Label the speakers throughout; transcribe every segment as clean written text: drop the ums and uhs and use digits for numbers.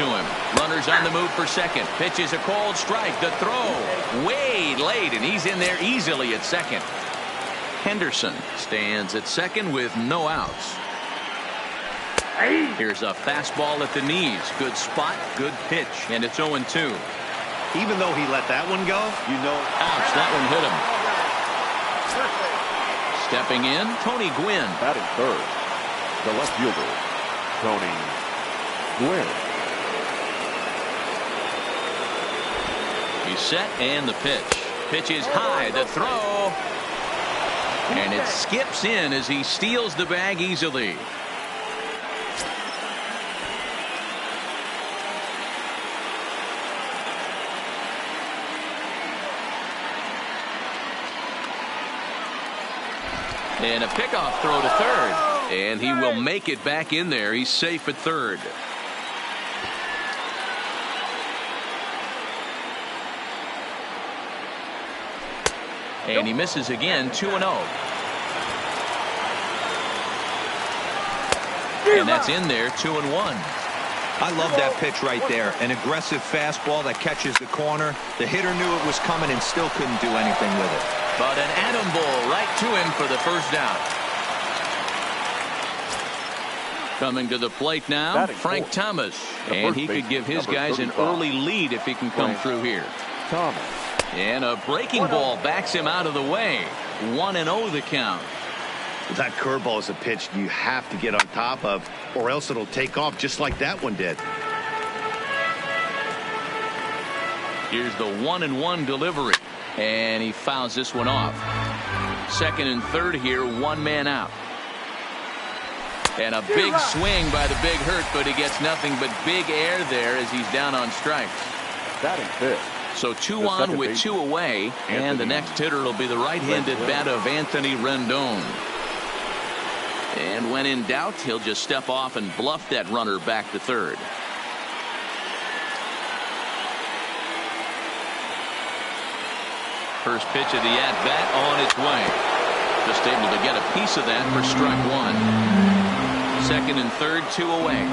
Speaker 1: to him. Runners on the move for second. Pitch is a cold strike. The throw way late, and he's in there easily at second. Henderson stands at second with no outs. Here's a fastball at the knees. Good spot, good pitch, and it's 0-2.
Speaker 2: Even though he let that one go, you know.
Speaker 1: Ouch, that one hit him. Stepping in, Tony Gwynn.
Speaker 3: Batting third, the left fielder, Tony Gwynn.
Speaker 1: He's set, and the pitch. Pitch is high, the throw. And it skips in as he steals the bag easily. And a pickoff throw to third. And he will make it back in there. He's safe at third. And he misses again, 2-0. And that's in there, 2-1.
Speaker 4: I love that pitch right there. An aggressive fastball that catches the corner. The hitter knew it was coming and still couldn't do anything with it.
Speaker 1: But an atom ball right to him for the first down. Coming to the plate now, Frank Thomas. And he could give his guys an early lead if he can come through here.
Speaker 3: Thomas.
Speaker 1: And a breaking ball backs him out of the way. 1-0 the count.
Speaker 2: That curveball is a pitch you have to get on top of, or else it'll take off just like that one did.
Speaker 1: Here's the 1-1 delivery. And he fouls this one off. Second and third here, one man out. And a big swing by the Big Hurt, but he gets nothing but big air there as he's down on strikes.
Speaker 3: Batting fifth.
Speaker 1: So 2 on with 2 away, and the next hitter will be the right-handed bat of Anthony Rendon. And when in doubt, he'll just step off and bluff that runner back to third. First pitch of the at-bat on its way. Just able to get a piece of that for strike one. Second and third, 2 away.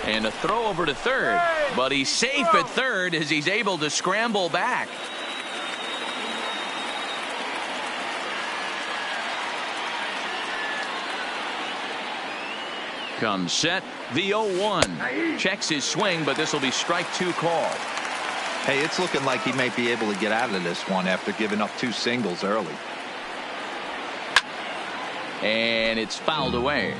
Speaker 1: And a throw over to third. But he's safe at third as he's able to scramble back. Comes set, the 0-1. Checks his swing, but this will be strike 2 call.
Speaker 4: Hey, it's looking like he may be able to get out of this one after giving up 2 singles early.
Speaker 1: And it's fouled away.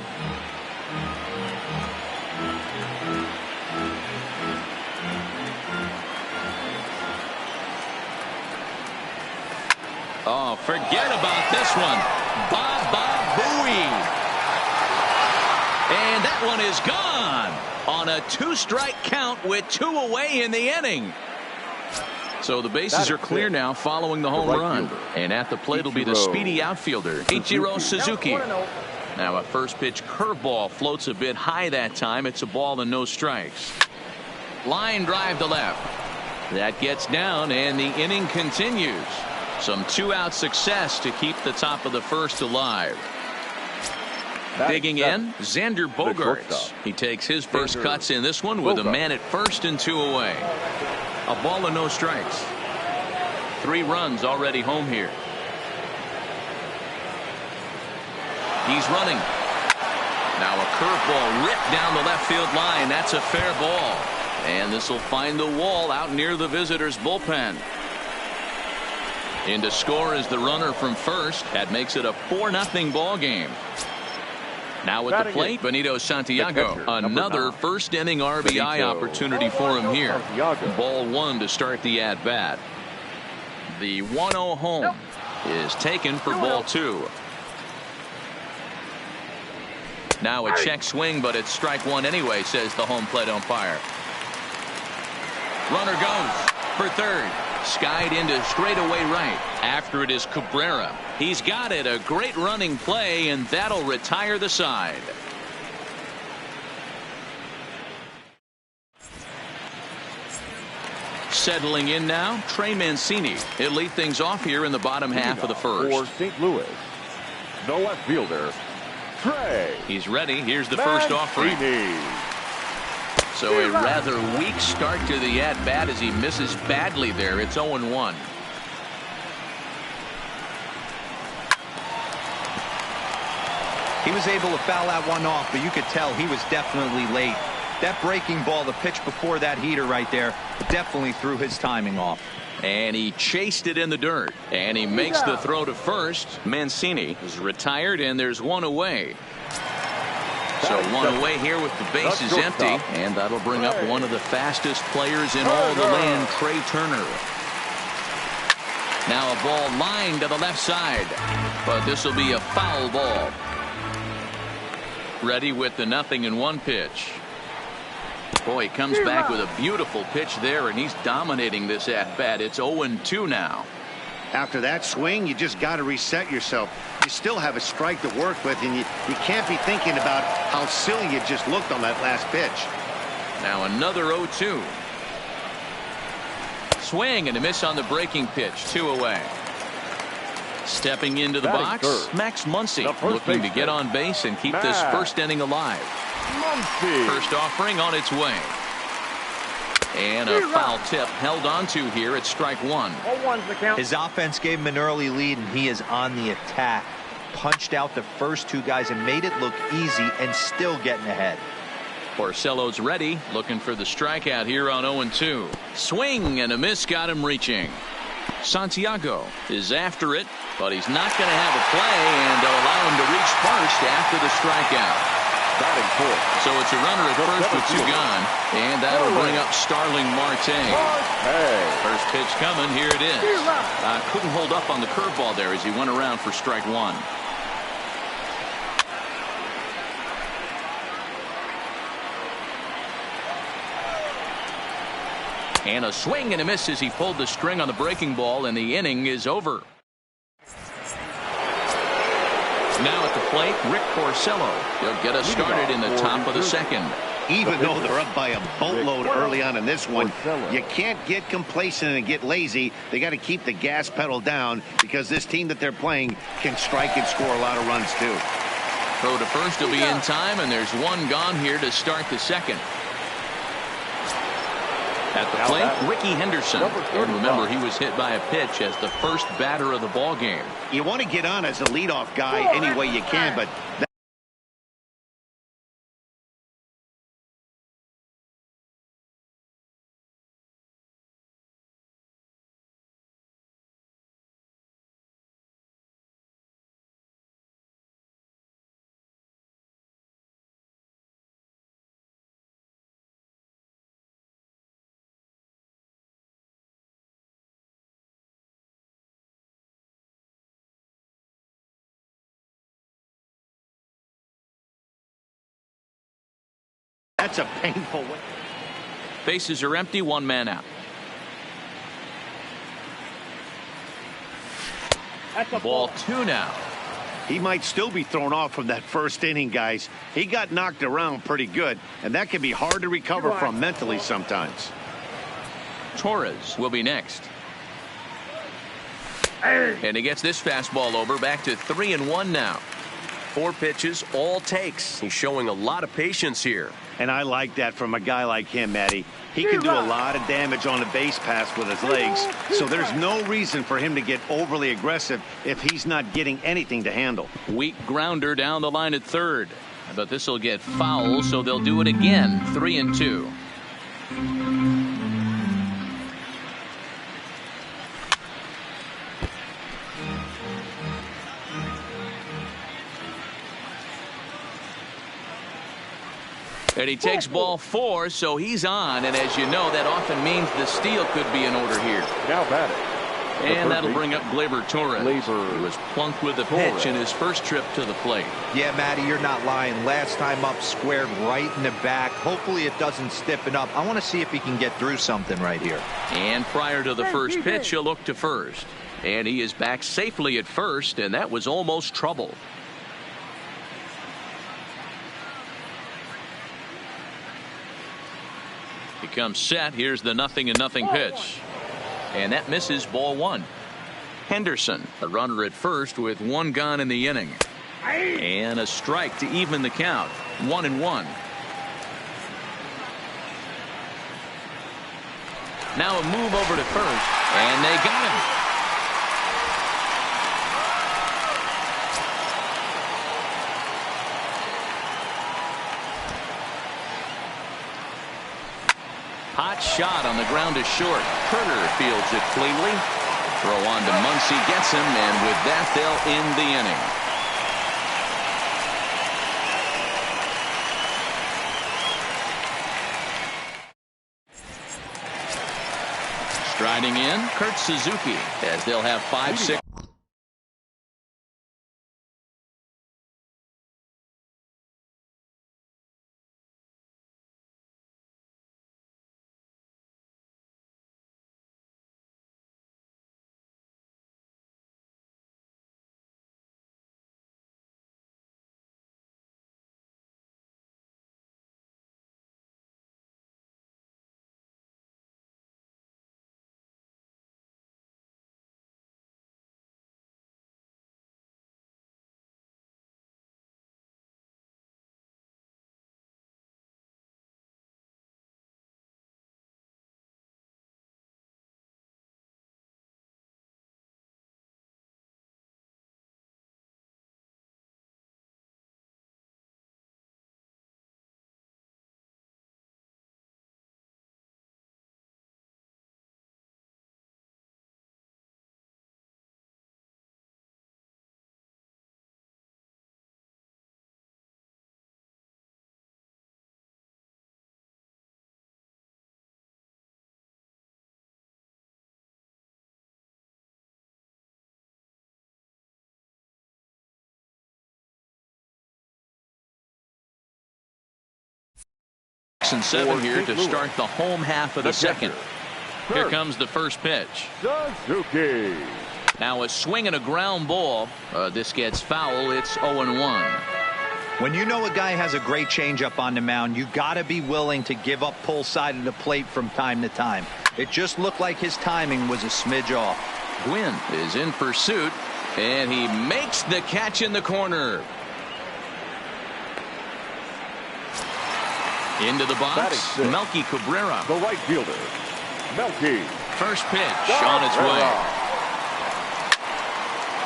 Speaker 1: Oh, forget about this one. Baba Booey. And that one is gone on a 2-strike count with 2 away in the inning. So the bases are clear now following the home run. And at the plate will be the speedy outfielder, Ichiro Suzuki. Now a first pitch curveball floats a bit high that time. It's a ball and no strikes. Line drive to left. That gets down and the inning continues. Some 2-out success to keep the top of the first alive. Digging in, Xander Bogaerts. He takes his first cuts in this one with a man at first and 2 away. A ball and no strikes. 3 runs already home here. He's running. Now a curveball ripped down the left field line. That's a fair ball. And this will find the wall out near the visitors' bullpen. In to score is the runner from first. That makes it a 4-0 ball game. Now at the plate, Benito Santiago. Another first inning RBI opportunity for him here. Ball 1 to start the at bat. The 1-0 home is taken for ball 2. Now a check swing, but it's strike 1 anyway, says the home plate umpire. Runner goes for third. Skied into straightaway right. After it is Cabrera. He's got it. A great running play, and that'll retire the side. Settling in now, Trey Mancini. He'll lead things off here in the bottom half of the first.
Speaker 3: For St. Louis, the left fielder, Trey.
Speaker 1: He's ready. Here's the first offering. So a rather weak start to the at-bat as he misses badly there. It's 0-1.
Speaker 4: He was able to foul that one off, but you could tell he was definitely late. That breaking ball, the pitch before that heater right there, definitely threw his timing off.
Speaker 1: And he chased it in the dirt. And he makes the throw to first. Mancini is retired, and there's one away. So one away here with the bases empty. And that'll bring up one of the fastest players in all the land, Trey Turner. Now a ball lined to the left side. But this will be a foul ball. Ready with the 0-1 pitch. Boy, he comes back with a beautiful pitch there, and he's dominating this at-bat. It's 0-2 now.
Speaker 2: After that swing, you just got to reset yourself. You still have a strike to work with, and you can't be thinking about how silly you just looked on that last pitch.
Speaker 1: Now another 0-2. Swing and a miss on the breaking pitch. 2 away. Stepping into the box, Max Muncy looking to get on base and keep this first inning alive. First offering on its way. And a foul tip held on to here at strike one.
Speaker 4: His offense gave him an early lead, and he is on the attack. Punched out the first two guys and made it look easy and still getting ahead.
Speaker 1: Porcello's ready, looking for the strikeout here on 0-2. Swing and a miss got him reaching. Santiago is after it, but he's not going to have a play, and they'll allow him to reach first after the strikeout. So it's a runner at first with 2 gone, and that'll bring up Starling Marte. First pitch coming, here it is. Couldn't hold up on the curveball there as he went around for strike one. And a swing and a miss as he pulled the string on the breaking ball, and the inning is over. Now at the plate, Rick Porcello. He'll get us started in the top of the second.
Speaker 2: Even though they're up by a boatload early on in this one, you can't get complacent and get lazy. They got to keep the gas pedal down because this team that they're playing can strike and score a lot of runs too.
Speaker 1: Throw to first will be in time, and there's one gone here to start the second. At the plate, Ricky Henderson. And remember, he was hit by a pitch as the first batter of the ball game.
Speaker 2: You want to get on as a leadoff guy any way you can, but that's a painful way.
Speaker 1: Bases are empty, 1 man out. Ball 2 now.
Speaker 2: He might still be thrown off from that first inning, guys. He got knocked around pretty good, and that can be hard to recover from mentally sometimes.
Speaker 1: Torres will be next. And he gets this fastball over, back to 3-1 now. 4 pitches, all takes. He's showing a lot of patience here.
Speaker 2: And I like that from a guy like him, Matty. He can do a lot of damage on a base pass with his legs, so there's no reason for him to get overly aggressive if he's not getting anything to handle.
Speaker 1: Weak grounder down the line at third. But this will get foul, so they'll do it again. 3-2. And he takes ball 4, so he's on. And as you know, that often means the steal could be in order here.
Speaker 3: Now batting.
Speaker 1: And that'll bring up Gleyber Torres. He was plunked with the pitch in his first trip to the plate.
Speaker 4: Yeah, Matty, you're not lying. Last time up, squared right in the back. Hopefully it doesn't stiffen up. I want to see if he can get through something right here.
Speaker 1: And prior to the first pitch, he'll look to first. And he is back safely at first, and that was almost trouble. He comes set. Here's the 0-0 pitch. And that misses, ball one. Henderson, a runner at first with one gone in the inning. And a strike to even the count. 1-1. Now a move over to first, and they got him. Hot shot on the ground is short. Turner fields it cleanly. Throw on to Muncy, gets him, and with that they'll end the inning. Striding in, Kurt Suzuki, as they'll have 5-6. And 7 here to start the home half of the second. Here comes the first pitch.
Speaker 3: Suzuki.
Speaker 1: Now a swing and a ground ball. This gets foul. It's 0-1.
Speaker 4: When you know a guy has a great changeup on the mound, you got to be willing to give up pull side of the plate from time to time. It just looked like his timing was a smidge off.
Speaker 1: Gwynn is in pursuit, and he makes the catch in the corner. Into the box, Melky Cabrera.
Speaker 3: The right fielder, Melky.
Speaker 1: First pitch on its way.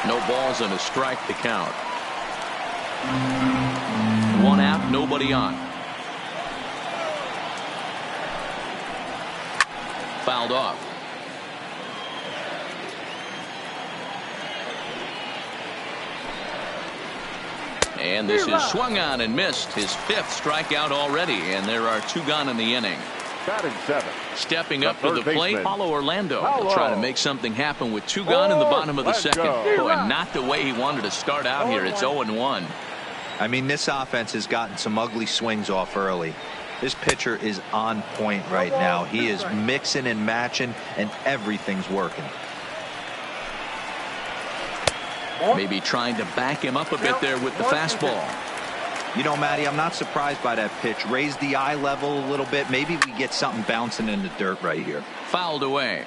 Speaker 1: No balls and a strike to count. One out, nobody on. Fouled off. And this is swung on and missed. His 5th strikeout already, and there are 2 gone in the inning.
Speaker 3: Batting 7.
Speaker 1: Stepping up to the plate, Paulo Orlando will try to make something happen with 2 gone in the bottom of the second. Boy, not the way he wanted to start out here. It's 0-1.
Speaker 4: I mean, this offense has gotten some ugly swings off early. This pitcher is on point right now. He is mixing and matching, and everything's working.
Speaker 1: Maybe trying to back him up a bit there with the fastball.
Speaker 4: You know, Matty, I'm not surprised by that pitch. Raise the eye level a little bit. Maybe we get something bouncing in the dirt right here.
Speaker 1: Fouled away.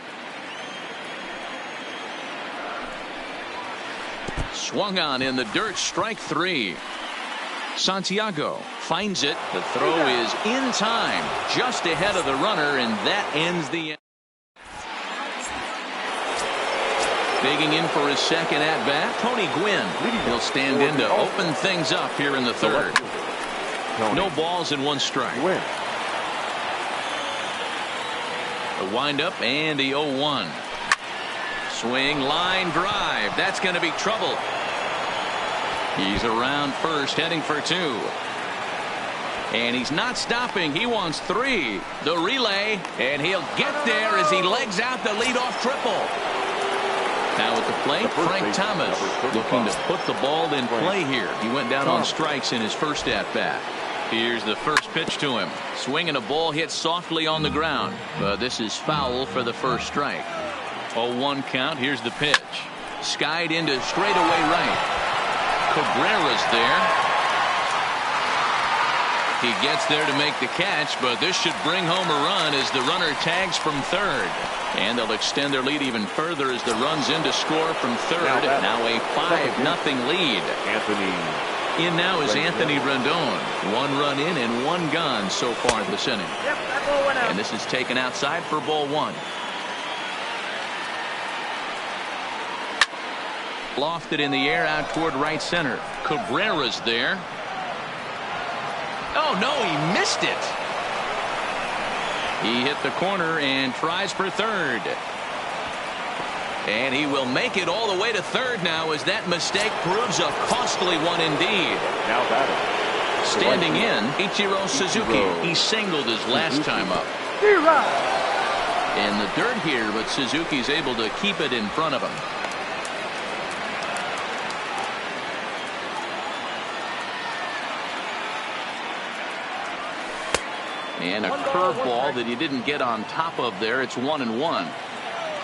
Speaker 1: Swung on in the dirt. Strike 3. Santiago finds it. The throw is in time, just ahead of the runner, and that ends the inning. Digging in for his second at-bat, Tony Gwynn. He'll stand in to open things up here in the third. No balls and 1 strike. The windup and the 0-1. Swing, line drive. That's going to be trouble. He's around first, heading for 2. And he's not stopping. He wants 3. The relay, and he'll get there as he legs out the leadoff triple. Now at the plate, Frank Thomas looking to put the ball in play here. He went down on strikes in his first at-bat. Here's the first pitch to him. Swinging a ball hit softly on the ground. This is foul for the first strike. 0-1 count. Here's the pitch. Skied into straightaway right. Cabrera's there. He gets there to make the catch, but this should bring home a run as the runner tags from third. And they'll extend their lead even further as the run's in to score from third. Now a 5-0 lead. In now is Anthony Rendon. 1 run in and 1 gone so far this inning. And this is taken outside for ball 1. Lofted in the air out toward right center. Cabrera's there. Oh, no, he missed it. He hit the corner and tries for third. And he will make it all the way to third now as that mistake proves a costly one indeed.
Speaker 3: Now batting.
Speaker 1: Standing in, Ichiro Suzuki. He singled his last time up. In the dirt here, but Suzuki's able to keep it in front of him. And a curveball that he didn't get on top of there. It's 1-1.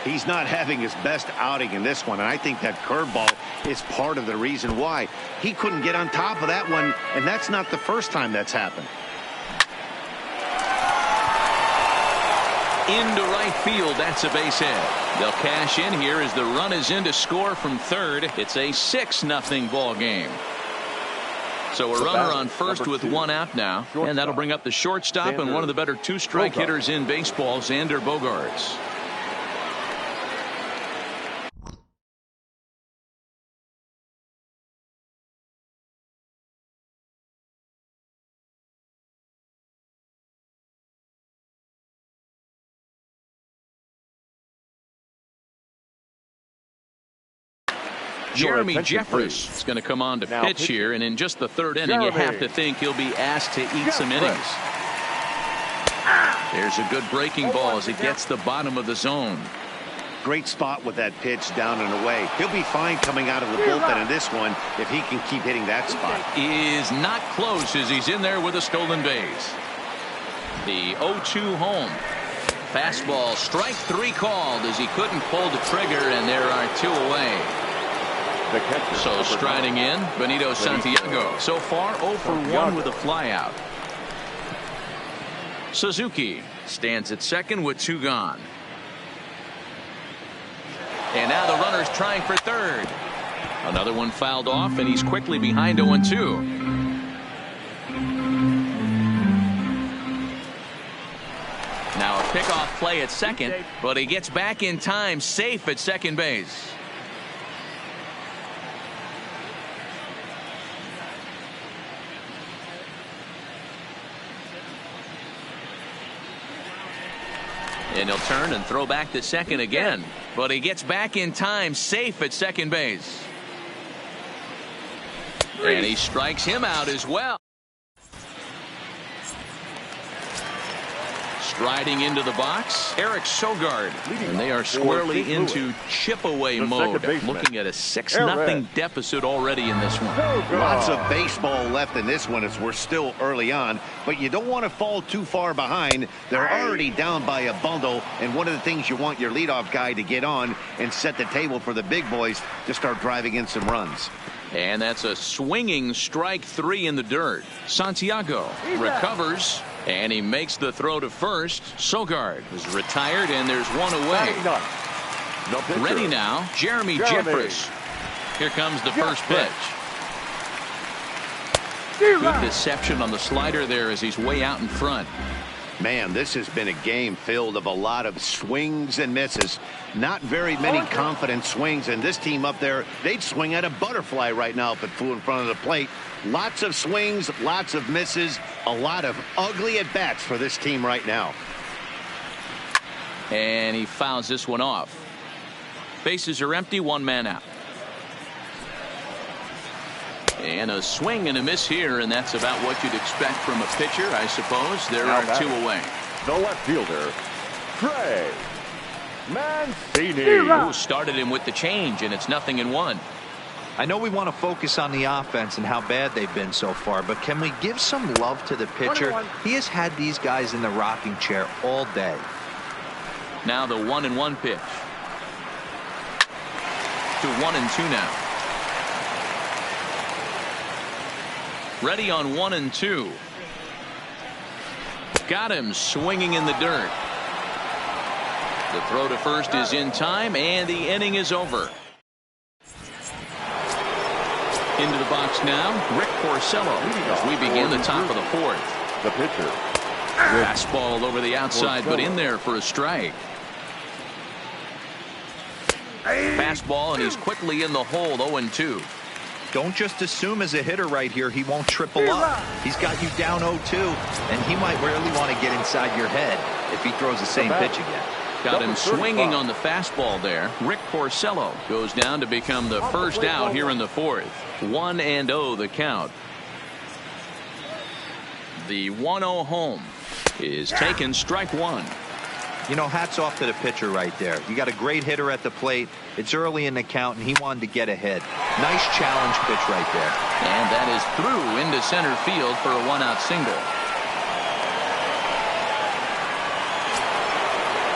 Speaker 2: He's not having his best outing in this one, and I think that curveball is part of the reason why. He couldn't get on top of that one, and that's not the first time that's happened.
Speaker 1: Into right field, that's a base hit. They'll cash in here as the run is in to score from third. It's a 6-0 ball game. So a runner on first with 1 out now, and that'll bring up the shortstop and one of the better 2-strike hitters in baseball, Xander Bogaerts. Jeremy Jeffress is going to come on to pitch here, and in just the third inning, you have to think he'll be asked to eat some innings. There's a good breaking ball as it gets the bottom of the zone.
Speaker 2: Great spot with that pitch down and away. He'll be fine coming out of the bullpen in this one if he can keep hitting that spot.
Speaker 1: Is not close as he's in there with a stolen base. The 0-2 home. Fastball, strike 3 called as he couldn't pull the trigger, and there are 2 away. So striding in, Benito Santiago. So far 0 for 1 with a flyout. Suzuki stands at second with 2 gone. And now the runner's trying for third. Another one fouled off, and he's quickly behind 0-2. Now a pickoff play at second, but he gets back in time, safe at second base. And he'll turn and throw back to second again. But he gets back in time, safe at second base. And he strikes him out as well. Striding into the box, Eric Sogard. And they are squarely into chip-away mode. Looking at a 6-0 deficit already in this one.
Speaker 2: Lots of baseball left in this one as we're still early on. But you don't want to fall too far behind. They're already down by a bundle. And one of the things you want your leadoff guy to get on and set the table for the big boys to start driving in some runs.
Speaker 1: And that's a swinging strike 3 in the dirt. Santiago recovers. And he makes the throw to first. Sogard is retired, and there's 1 away. Ready now, Jeremy Jeffress. Here comes the first pitch. Good deception on the slider there as he's way out in front.
Speaker 2: Man, this has been a game filled of a lot of swings and misses. Not very many confident swings, and this team up there, they'd swing at a butterfly right now if it flew in front of the plate. Lots of swings, lots of misses, a lot of ugly at-bats for this team right now.
Speaker 1: And he fouls this one off. Bases are empty, 1 man out. And a swing and a miss here, and that's about what you'd expect from a pitcher, I suppose. There are 2 away.
Speaker 3: The left fielder, Trey Mancini.
Speaker 1: Who started him with the change, and it's 0-1.
Speaker 4: I know we want to focus on the offense and how bad they've been so far, but can we give some love to the pitcher? He has had these guys in the rocking chair all day.
Speaker 1: Now the 1-1 pitch. To 1-2 now. Ready on 1-2. got him swinging in the dirt. The throw to first is in time, and the inning is over. Into the box now, Rick Porcello as we begin the top of the fourth.
Speaker 3: The pitcher.
Speaker 1: Fastball over the outside, but in there for a strike. Fastball, and he's quickly in the hole, 0-2.
Speaker 4: Don't just assume as a hitter right here he won't triple up. He's got you down 0-2, and he might really want to get inside your head if he throws the same pitch again.
Speaker 1: Got him swinging on the fastball there. Rick Porcello goes down to become the first out here in the fourth. 1-0 the count. The 1-0 home is taken, strike one.
Speaker 4: You know, hats off to the pitcher right there. You got a great hitter at the plate. It's early in the count, and he wanted to get ahead. Nice challenge pitch right there.
Speaker 1: And that is through into center field for a one-out single.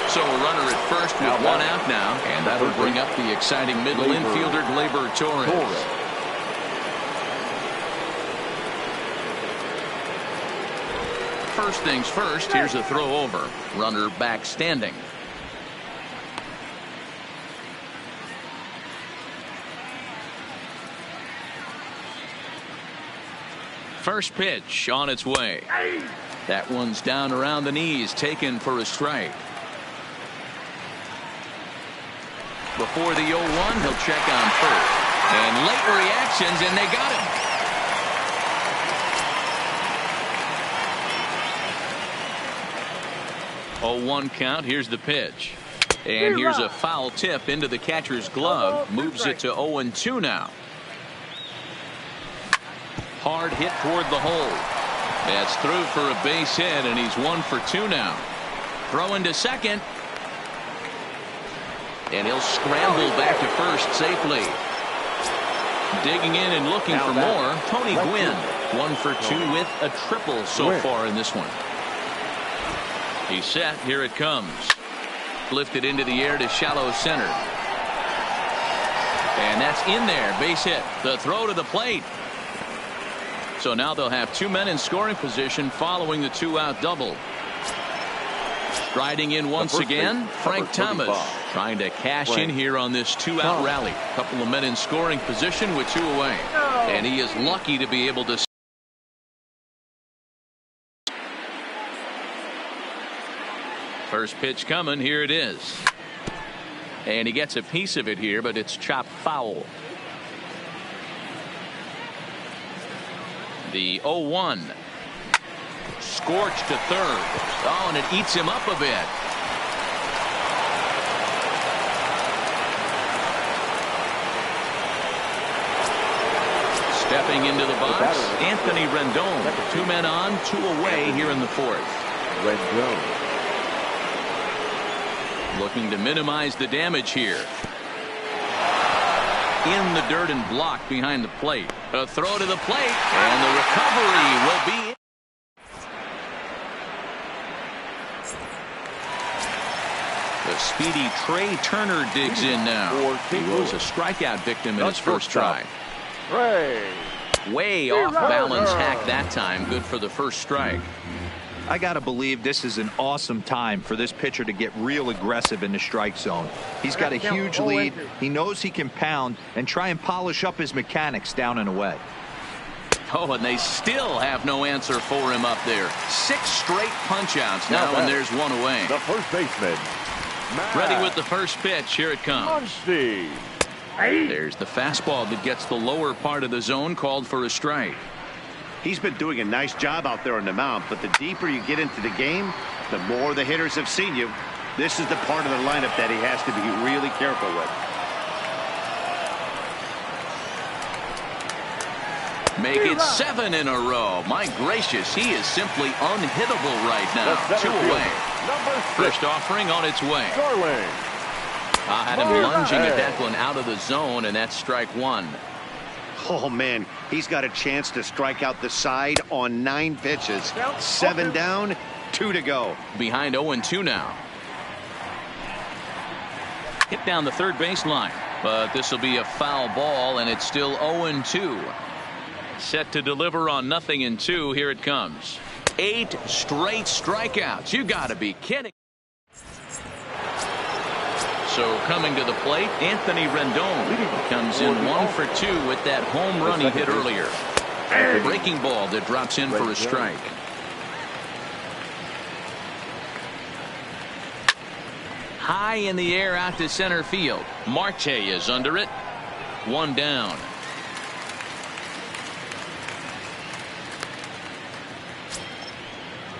Speaker 1: So a runner at first with one out now, and that'll bring up the exciting middle infielder, Gleyber Torres. First things first, here's a throw over. Runner back standing. First pitch on its way. That one's down around the knees, taken for a strike. Before the 0-1, he'll check on first. And late reactions, and they got him. Oh, 1 count. Here's the pitch. And here's a foul tip into the catcher's glove. Moves it to 0-2 now. Hard hit toward the hole. That's through for a base hit, and he's 1 for 2 now. Throwing to second. And he'll scramble back to first safely. Digging in and looking for more. Tony Gwynn. 1 for 2 with a triple so far in this one. He's set. Here it comes. Lifted into the air to shallow center. And that's in there. Base hit. The throw to the plate. So now they'll have 2 men in scoring position following the 2-out double. Striding in once again, Frank Thomas trying to cash in here on this 2-out rally. Couple of men in scoring position with 2 away. And he is lucky to be able to. First pitch coming. Here it is. And he gets a piece of it here, but it's chopped foul. The 0-1. Scorched to third. Oh, and it eats him up a bit. Stepping into the box, Anthony Rendon. 2 men on, 2 away here in the fourth.
Speaker 3: Rendon.
Speaker 1: Looking to minimize the damage here. In the dirt and blocked behind the plate. A throw to the plate, and the recovery will be. The speedy Trey Turner digs in now. He was a strikeout victim in his first try. Way off balance hack that time. Good for the first strike.
Speaker 4: I got to believe this is an awesome time for this pitcher to get real aggressive in the strike zone. He's got a huge lead. He knows he can pound and try and polish up his mechanics down and away.
Speaker 1: Oh, and they still have no answer for him up there. 6 straight punch-outs now, and there's 1 away.
Speaker 3: The first baseman.
Speaker 1: Ready with the first pitch. Here it comes. There's the fastball that gets the lower part of the zone, called for a strike.
Speaker 2: He's been doing a nice job out there on the mound, but the deeper you get into the game, the more the hitters have seen you. This is the part of the lineup that he has to be really careful with.
Speaker 1: Make it 7 in a row. My gracious, he is simply unhittable right now. 2 away. First offering on its way. I had him lunging at that one out of the zone, and that's strike 1.
Speaker 2: Oh, man, he's got a chance to strike out the side on 9 pitches. 7 down, 2 to go.
Speaker 1: Behind 0-2 now. Hit down the third baseline, but this will be a foul ball, and it's still 0-2. Set to deliver on 0-2. Here it comes. 8 straight strikeouts. You got to be kidding. So coming to the plate, Anthony Rendon comes in 1 for 2 with that home run he hit earlier. A breaking ball that drops in for a strike. High in the air out to center field. Marte is under it. 1 down.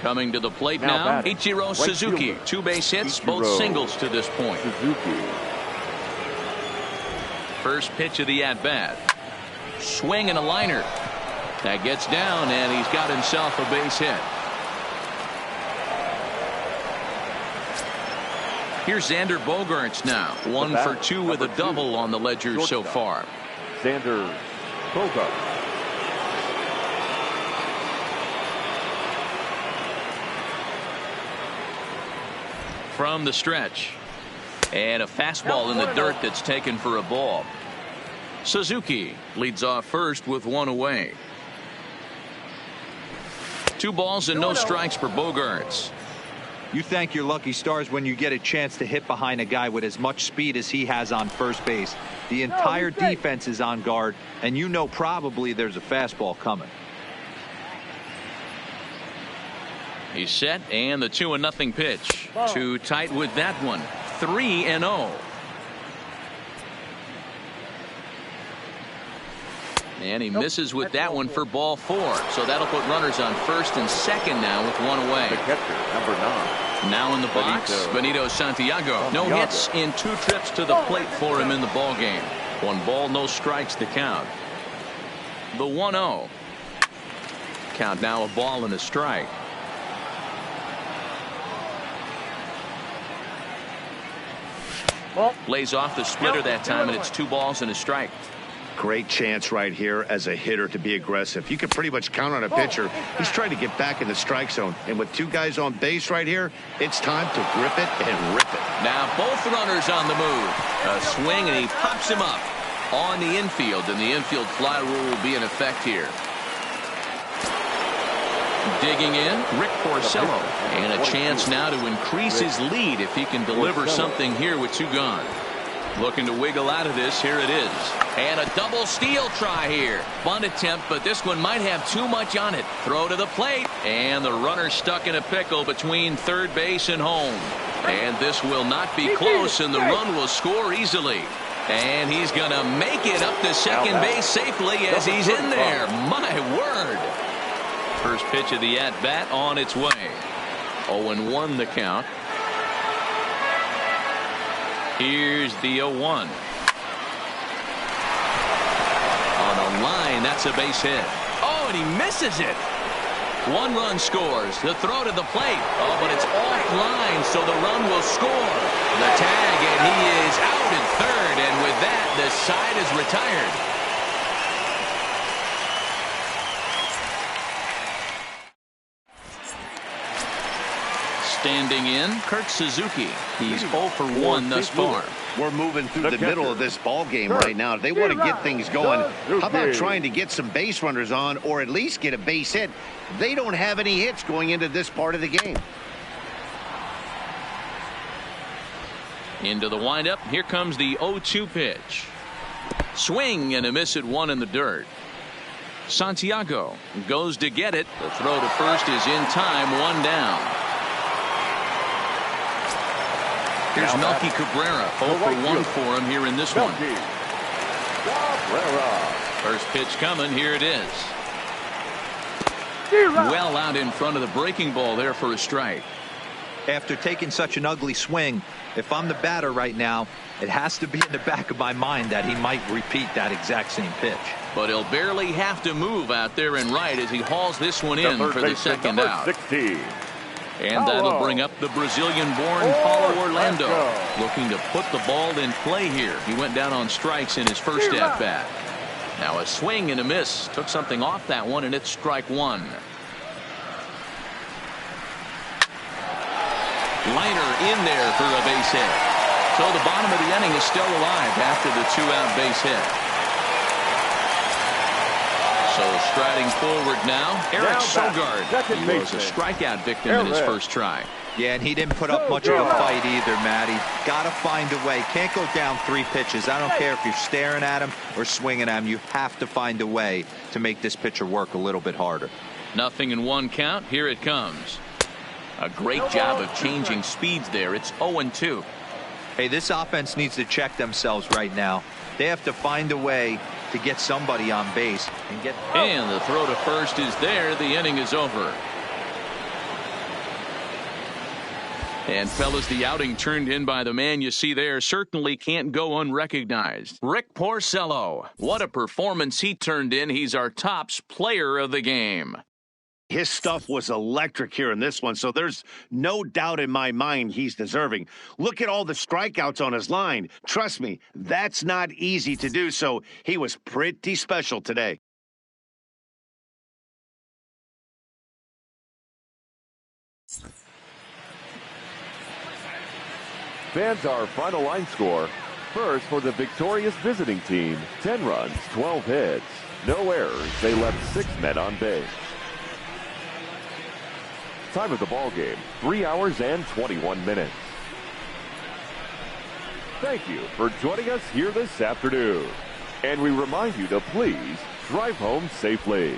Speaker 1: Coming to the plate now, Ichiro Suzuki. 2 base hits, both singles to this point. First pitch of the at-bat. Swing and a liner. That gets down, and he's got himself a base hit. Here's Xander Bogaerts now. 1 for 2 with a double on the ledger so far.
Speaker 3: Xander Bogaerts.
Speaker 1: From the stretch. And a fastball in the dirt that's taken for a ball. Suzuki leads off first with 1 away. 2 balls and no strikes for Bogaerts.
Speaker 4: You thank your lucky stars when you get a chance to hit behind a guy with as much speed as he has on first base. The entire defense is on guard, and you know probably there's a fastball coming.
Speaker 1: He's set, and the 2-0 pitch. Too tight with that one. 3-0. And he misses with that one for ball 4. So that'll put runners on first and second now with 1 away.
Speaker 3: The catcher, number 9.
Speaker 1: Now in the box, Benito Santiago. No hits in 2 trips to the plate for him in the ball game. 1 ball, no strikes to count. The 1-0. Count now, a ball and a strike. Lays off the splitter that time, and it's 2 balls and a strike.
Speaker 2: Great chance right here as a hitter to be aggressive. You can pretty much count on a pitcher. He's trying to get back in the strike zone. And with 2 guys on base right here, it's time to grip it and rip it.
Speaker 1: Now both runners on the move. A swing, and he pops him up on the infield. And the infield fly rule will be in effect here. Digging in, Rick Porcello. And a chance now to increase his lead if he can deliver something here with 2 gone. Looking to wiggle out of this. Here it is. And a double steal try here. Bunt attempt, but this one might have too much on it. Throw to the plate. And the runner stuck in a pickle between third base and home. And this will not be close, and the run will score easily. And he's going to make it up to second base safely as he's in there. My word. First pitch of the at-bat on its way. 0-1 the count. Here's the 0-1. On the line, that's a base hit. Oh, and he misses it. 1 run scores. The throw to the plate. Oh, but it's offline, so the run will score. The tag, and he is out at third. And with that, the side is retired. Standing in, Kurt Suzuki. He's 0 for 1 thus far.
Speaker 2: We're moving through the middle of this ball game right now. They want to get things going. How about trying to get some base runners on, or at least get a base hit? They don't have any hits going into this part of the game.
Speaker 1: Into the windup. Here comes the 0-2 pitch. Swing and a miss at 1 in the dirt. Santiago goes to get it. The throw to first is in time. 1 down. Here's Melky Cabrera. 0 for 1 for him here in this one. First pitch coming. Here it is. Well out in front of the breaking ball there for a strike.
Speaker 4: After taking such an ugly swing, if I'm the batter right now, it has to be in the back of my mind that he might repeat that exact same pitch.
Speaker 1: But he'll barely have to move out there and right as he hauls this one in for the second out.
Speaker 3: 16.
Speaker 1: And that'll bring up the Brazilian-born Paulo Orlando, looking to put the ball in play here. He went down on strikes in his first at-bat. Now a swing and a miss. Took something off that one, and it's strike 1. Liner in there for a base hit. So the bottom of the inning is still alive after the 2-out base hit. So striding forward now, Eric Sogard. He was a strikeout victim in his first try.
Speaker 4: Yeah, and he didn't put up much of a fight either, Matty. Got to find a way. Can't go down 3 pitches. I don't care if you're staring at him or swinging at him. You have to find a way to make this pitcher work a little bit harder.
Speaker 1: 0-1 count. Here it comes. A great job of changing speeds there. It's 0-2.
Speaker 4: Hey, this offense needs to check themselves right now. They have to find a way to get somebody on base and get.
Speaker 1: And the throw to first is there. The inning is over. And fellas, the outing turned in by the man you see there certainly can't go unrecognized. Rick Porcello. What a performance he turned in. He's our tops player of the game.
Speaker 2: His stuff was electric here in this one, so there's no doubt in my mind he's deserving. Look at all the strikeouts on his line. Trust me, that's not easy to do, so he was pretty special today.
Speaker 3: Fans, our final line score. First, for the victorious visiting team, 10 runs, 12 hits. No errors. They left 6 men on base. Time of the ball game, 3 hours and 21 minutes. Thank you for joining us here this afternoon. And we remind you to please drive home safely.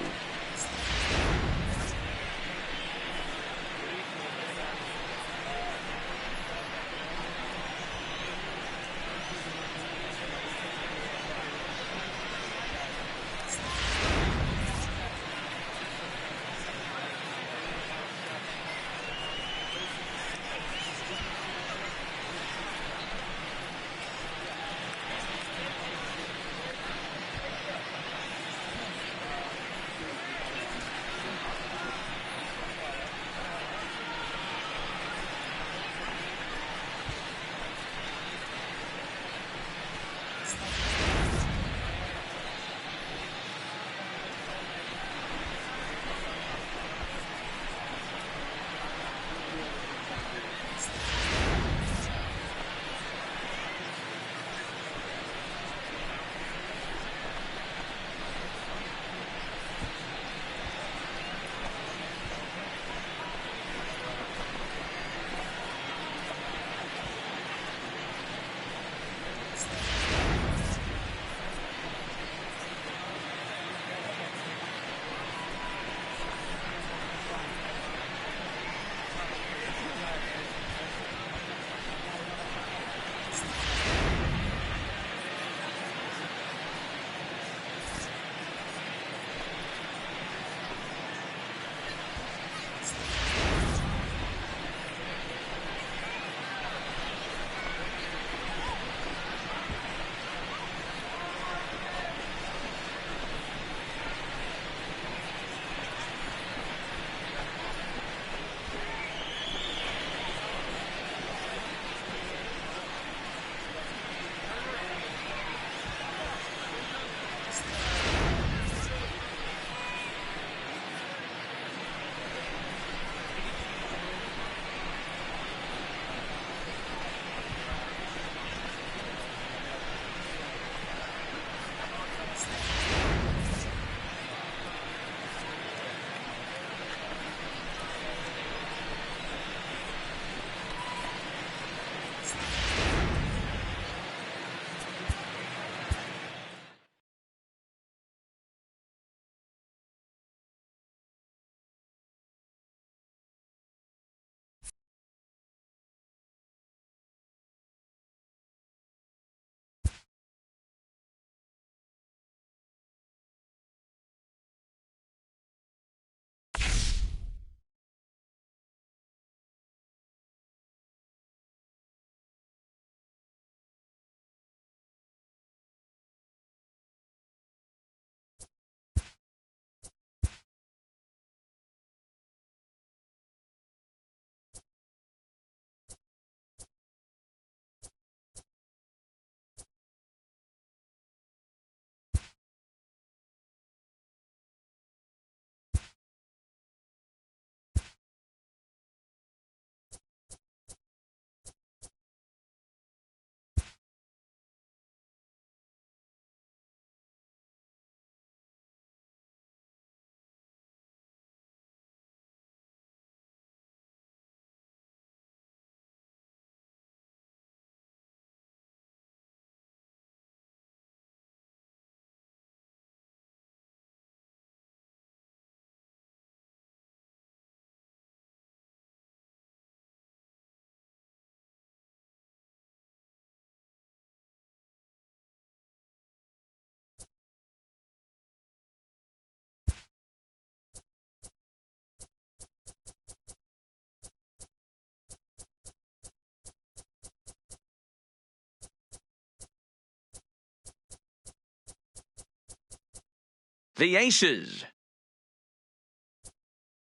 Speaker 1: The Aces.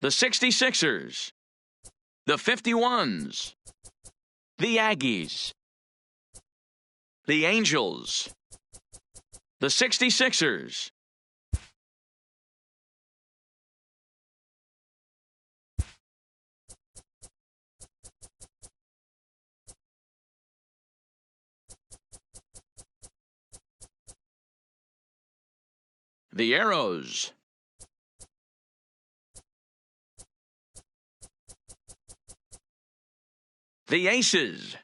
Speaker 1: The 66ers. The 51s. The Aggies. The Angels. The 66ers. The Arrows. The Aces.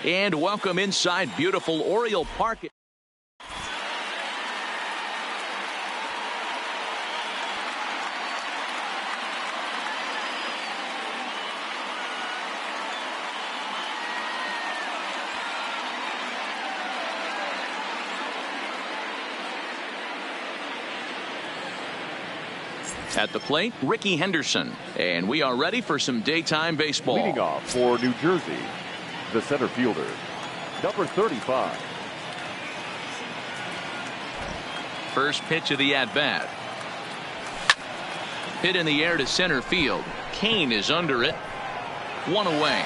Speaker 1: And welcome inside beautiful Oriole Park. At the plate, Ricky Henderson. And we are ready for some daytime baseball.
Speaker 3: Leading off for New Jersey, the center fielder, number 35.
Speaker 1: First pitch of the at-bat. Hit in the air to center field. Kane is under it. One away.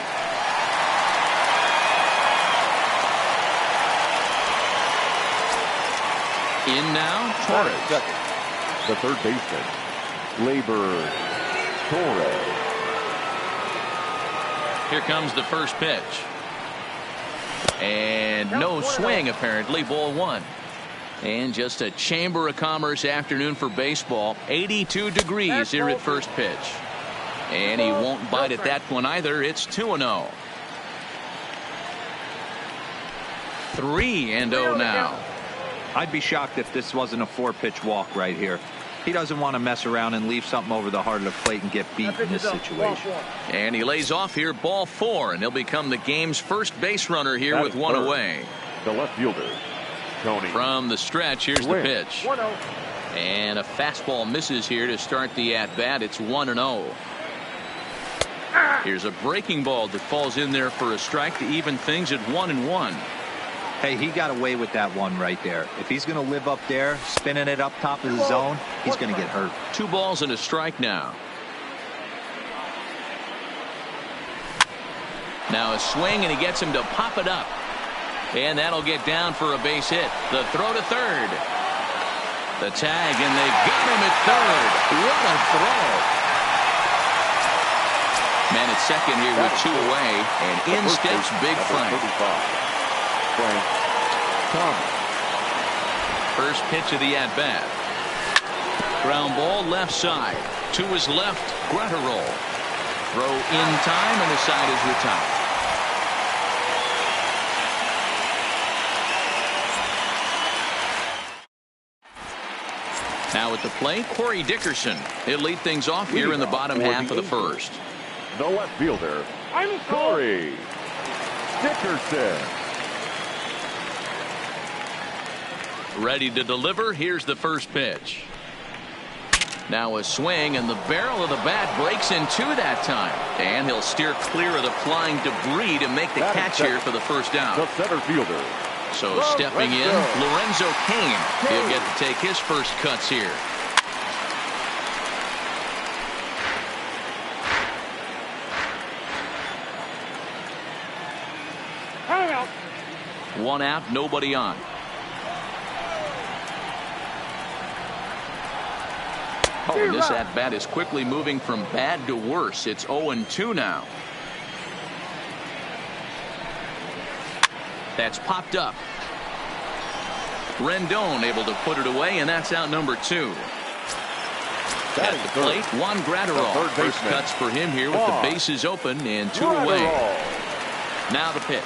Speaker 1: In now, Torres.
Speaker 3: The third baseman, Gleyber Torres.
Speaker 1: Here comes the first pitch. And no swing, apparently. Ball one. And just a Chamber of Commerce afternoon for baseball. 82 degrees here at first pitch. And he won't bite at that one either. It's 2-0. 3-0 now.
Speaker 4: I'd be shocked if this wasn't a 4-pitch walk right here. He doesn't want to mess around and leave something over the heart of the plate and get beat in this situation.
Speaker 1: And he lays off here, ball 4, and he'll become the game's first base runner here with one away.
Speaker 3: The left fielder, Tony.
Speaker 1: From the stretch, here's the pitch. And a fastball misses here to start the at-bat. It's 1-0. Here's a breaking ball that falls in there for a strike to even things at 1-1.
Speaker 4: Hey, he got away with that one right there. If he's going to live up there, spinning it up top of the zone, he's going to get hurt.
Speaker 1: 2 balls and a strike now. Now a swing, and he gets him to pop it up. And that'll get down for a base hit. The throw to third. The tag, and they got him at third. What a throw. Man at second here with 2 away, and in steps Big Frank. First pitch of the at-bat. Ground ball left side. To his left, Graterol. Throw in time, and the side is retired. Now at the plate, Corey Dickerson. He'll lead things off here in the bottom half of the first.
Speaker 3: The left fielder, Corey Dickerson.
Speaker 1: Ready to deliver. Here's the first pitch. Now a swing, and the barrel of the bat breaks in 2 that time. And he'll steer clear of the flying debris to make the catch here for the first down.
Speaker 3: The center fielder.
Speaker 1: So stepping in, Lorenzo Cain. He'll get to take his first cuts here. One out, nobody on. Oh, and this at-bat is quickly moving from bad to worse. It's 0-2 now. That's popped up. Rendon able to put it away, and that's out number 2. At the plate, Juan Graterol. First cuts for him here with the bases open and 2 away. Now the pitch.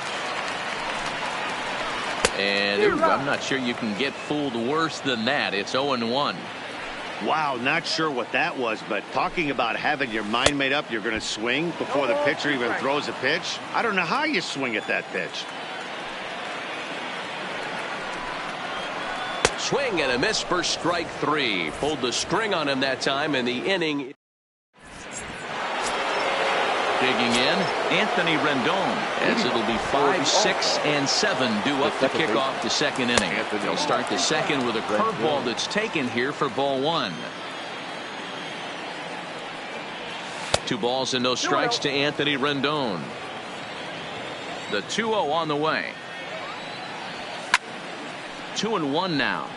Speaker 1: And I'm not sure you can get fooled worse than that. It's 0-1.
Speaker 2: Wow, not sure what that was, but talking about having your mind made up you're going to swing before the pitcher even throws a pitch. I don't know how you swing at that pitch.
Speaker 1: Swing and a miss for strike 3. Pulled the string on him that time, and the inning. Digging in, Anthony Rendon, as it'll be 5, 6, and 7 due up to kick off the second inning. They'll start the second with a curveball that's taken here for ball 1. 2 balls and no strikes to Anthony Rendon. The 2-0 on the way. 2-1 now.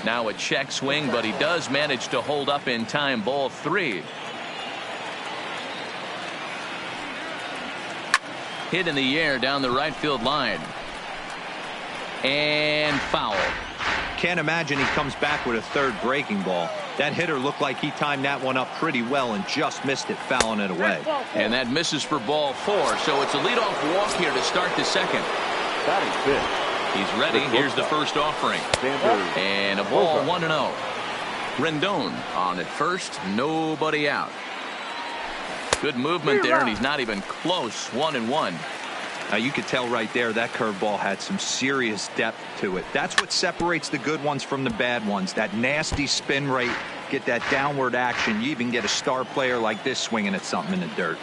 Speaker 1: Now a check swing, but he does manage to hold up in time. Ball 3. Hit in the air down the right field line. And foul.
Speaker 4: Can't imagine he comes back with a third breaking ball. That hitter looked like he timed that one up pretty well and just missed it, fouling it away.
Speaker 1: And that misses for ball 4. So it's a leadoff walk here to start the second.
Speaker 3: That is big.
Speaker 1: He's ready. Here's the first offering. And a ball 1-0. Rendon on at first. Nobody out. Good movement there, and he's not even close. 1-1.
Speaker 4: Now you could tell right there that curveball had some serious depth to it. That's what separates the good ones from the bad ones. That nasty spin rate, get that downward action. You even get a star player like this swinging at something in the dirt.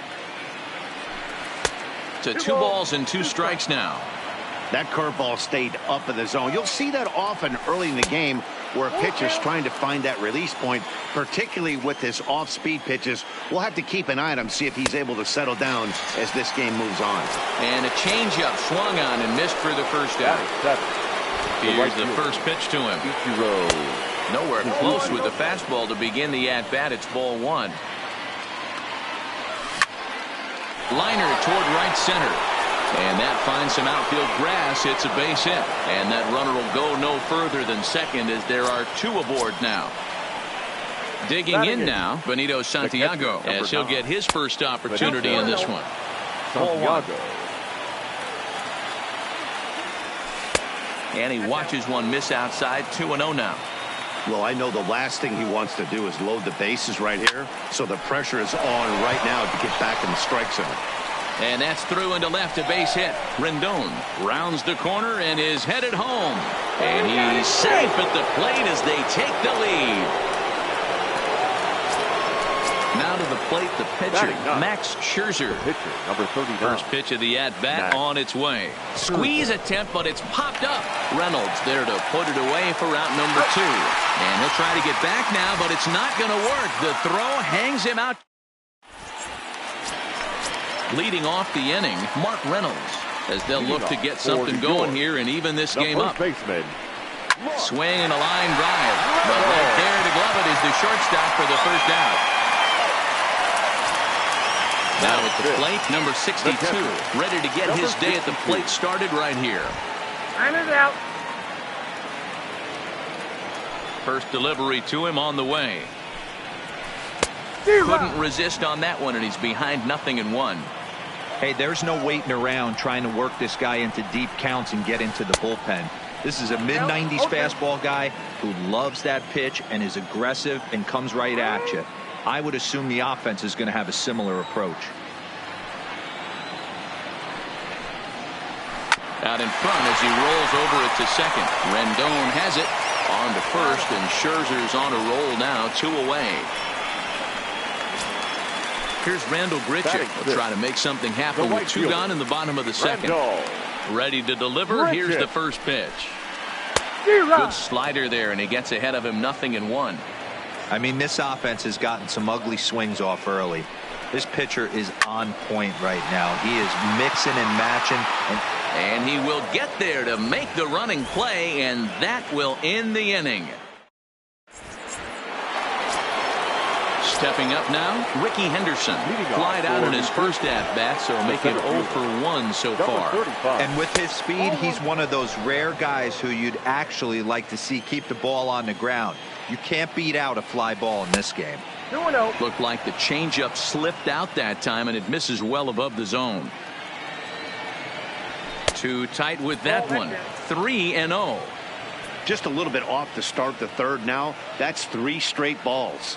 Speaker 1: To 2 balls and 2 strikes now.
Speaker 2: That curveball stayed up in the zone. You'll see that often early in the game where a pitcher's trying to find that release point, particularly with his off-speed pitches. We'll have to keep an eye on him, see if he's able to settle down as this game moves on.
Speaker 1: And a changeup swung on and missed for the first out. Here's the first pitch to him. Nowhere close with the fastball to begin the at-bat. It's ball 1. Liner toward right center. And that finds some outfield grass. It's a base hit. And that runner will go no further than second as there are 2 aboard now. Digging in now, Benito Santiago, as he'll get his first opportunity in this one.
Speaker 3: Santiago.
Speaker 1: And he watches one miss outside. 2-0 now.
Speaker 2: Well, I know the last thing he wants to do is load the bases right here, so the pressure is on right now to get back in the strike zone.
Speaker 1: And that's through into left, a base hit. Rendon rounds the corner and is headed home. And he's safe at the plate as they take the lead. Now to the plate, the pitcher, Max Scherzer.
Speaker 3: Pitcher, number 39.
Speaker 1: First pitch of the at-bat on its way. Squeeze attempt, but it's popped up. Reynolds there to put it away for out number 2. And he'll try to get back now, but it's not going to work. The throw hangs him out. Leading off the inning, Mark Reynolds, as they'll look to get something going here and even this game up.
Speaker 3: Baseman.
Speaker 1: Swing and a line drive. But right there to glove it is the shortstop for the first out. Now at the plate, number 62, ready to get his day at the plate started right here.
Speaker 5: Time is out.
Speaker 1: First delivery to him on the way. Couldn't resist on that one, and he's behind 0-1.
Speaker 4: Hey, there's no waiting around trying to work this guy into deep counts and get into the bullpen. This is a mid-90s fastball guy who loves that pitch and is aggressive and comes right at you. I would assume the offense is going to have a similar approach.
Speaker 1: Out in front as he rolls over it to second. Rendon has it on to first, and Scherzer's on a roll now, 2 away. Here's Randall Grichuk. He'll try to make something happen with 2 gone in the bottom of the second. Ready to deliver. Here's the first pitch. Good slider there, and he gets ahead of him, 0-1.
Speaker 4: I mean, this offense has gotten some ugly swings off early. This pitcher is on point right now. He is mixing and matching.
Speaker 1: And he will get there to make the running play, and that will end the inning. Stepping up now, Ricky Henderson. Flied out in his first at-bat, so making 0 for 1 so far.
Speaker 4: And with his speed, he's one of those rare guys who you'd actually like to see keep the ball on the ground. You can't beat out a fly ball in this game.
Speaker 5: 2-0.
Speaker 1: Looked like the changeup slipped out that time, and it misses well above the zone. Too tight with that one. 3-0.
Speaker 2: Just a little bit off to start the third now. That's 3 straight balls.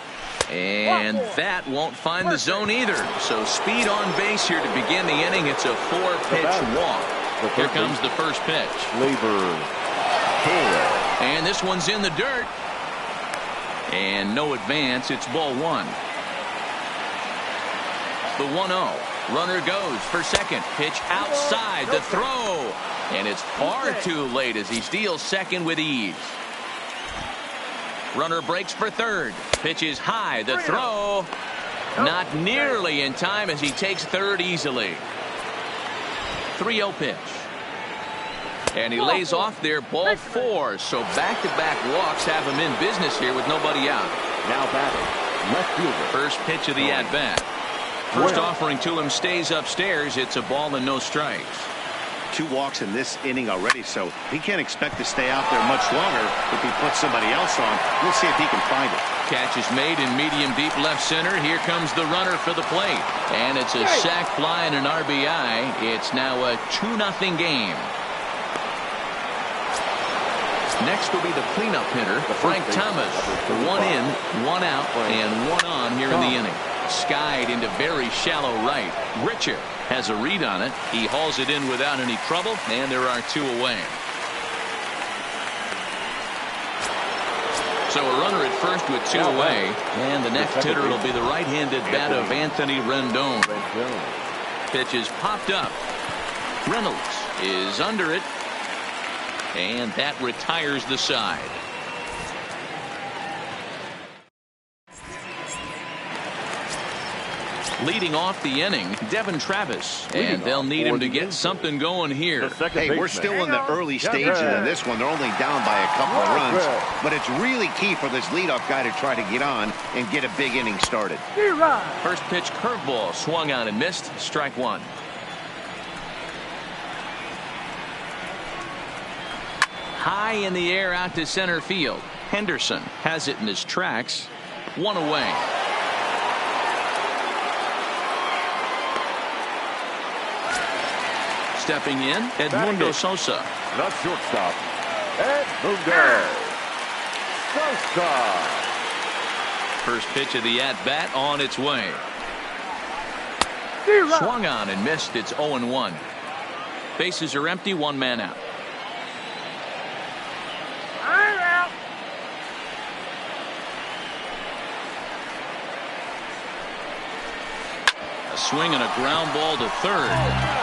Speaker 1: And that won't find the zone either. So speed on base here to begin the inning. It's a 4-pitch walk. Here comes the first pitch. And this one's in the dirt. And no advance. It's ball 1. The 1-0. Runner goes for second. Pitch outside. The throw. And it's far too late as he steals second with ease. Runner breaks for third. Pitch is high. The throw. Not nearly in time as he takes third easily. 3-0 pitch. And he lays off there, ball 4. So back-to-back walks have him in business here with nobody out.
Speaker 3: Now batting, left fielder.
Speaker 1: First pitch of the at-bat. First offering to him stays upstairs. It's a ball and no strikes.
Speaker 2: 2 walks in this inning already, so he can't expect to stay out there much longer if he puts somebody else on. We'll see if he can find it.
Speaker 1: Catch is made in medium deep left center. Here comes the runner for the plate. And it's a sac fly and an RBI. It's now a 2-0 game. Next will be the cleanup hitter, Frank Thomas. 1 in, 1 out, and 1 on here in the inning. Skied into very shallow right. Grichuk has a read on it. He hauls it in without any trouble, and there are 2 away. So a runner at first with 2 away, and the next hitter will be the right-handed bat of Anthony Rendon. Pitch is popped up. Reynolds is under it, and that retires the side. Leading off the inning, Devin Travis, and they'll need him to get something going here.
Speaker 2: Hey, we're still in the early stages of this one. They're only down by a couple of runs, but it's really key for this leadoff guy to try to get on and get a big inning started.
Speaker 1: First pitch curveball swung on and missed. Strike 1. High in the air out to center field. Henderson has it in his tracks. One away. Stepping in, Edmundo Sosa.
Speaker 3: The shortstop, Edmundo Sosa.
Speaker 1: First pitch of the at-bat on its way. Swung on and missed. It's 0-1. Bases are empty. One man out. A swing and a ground ball to third.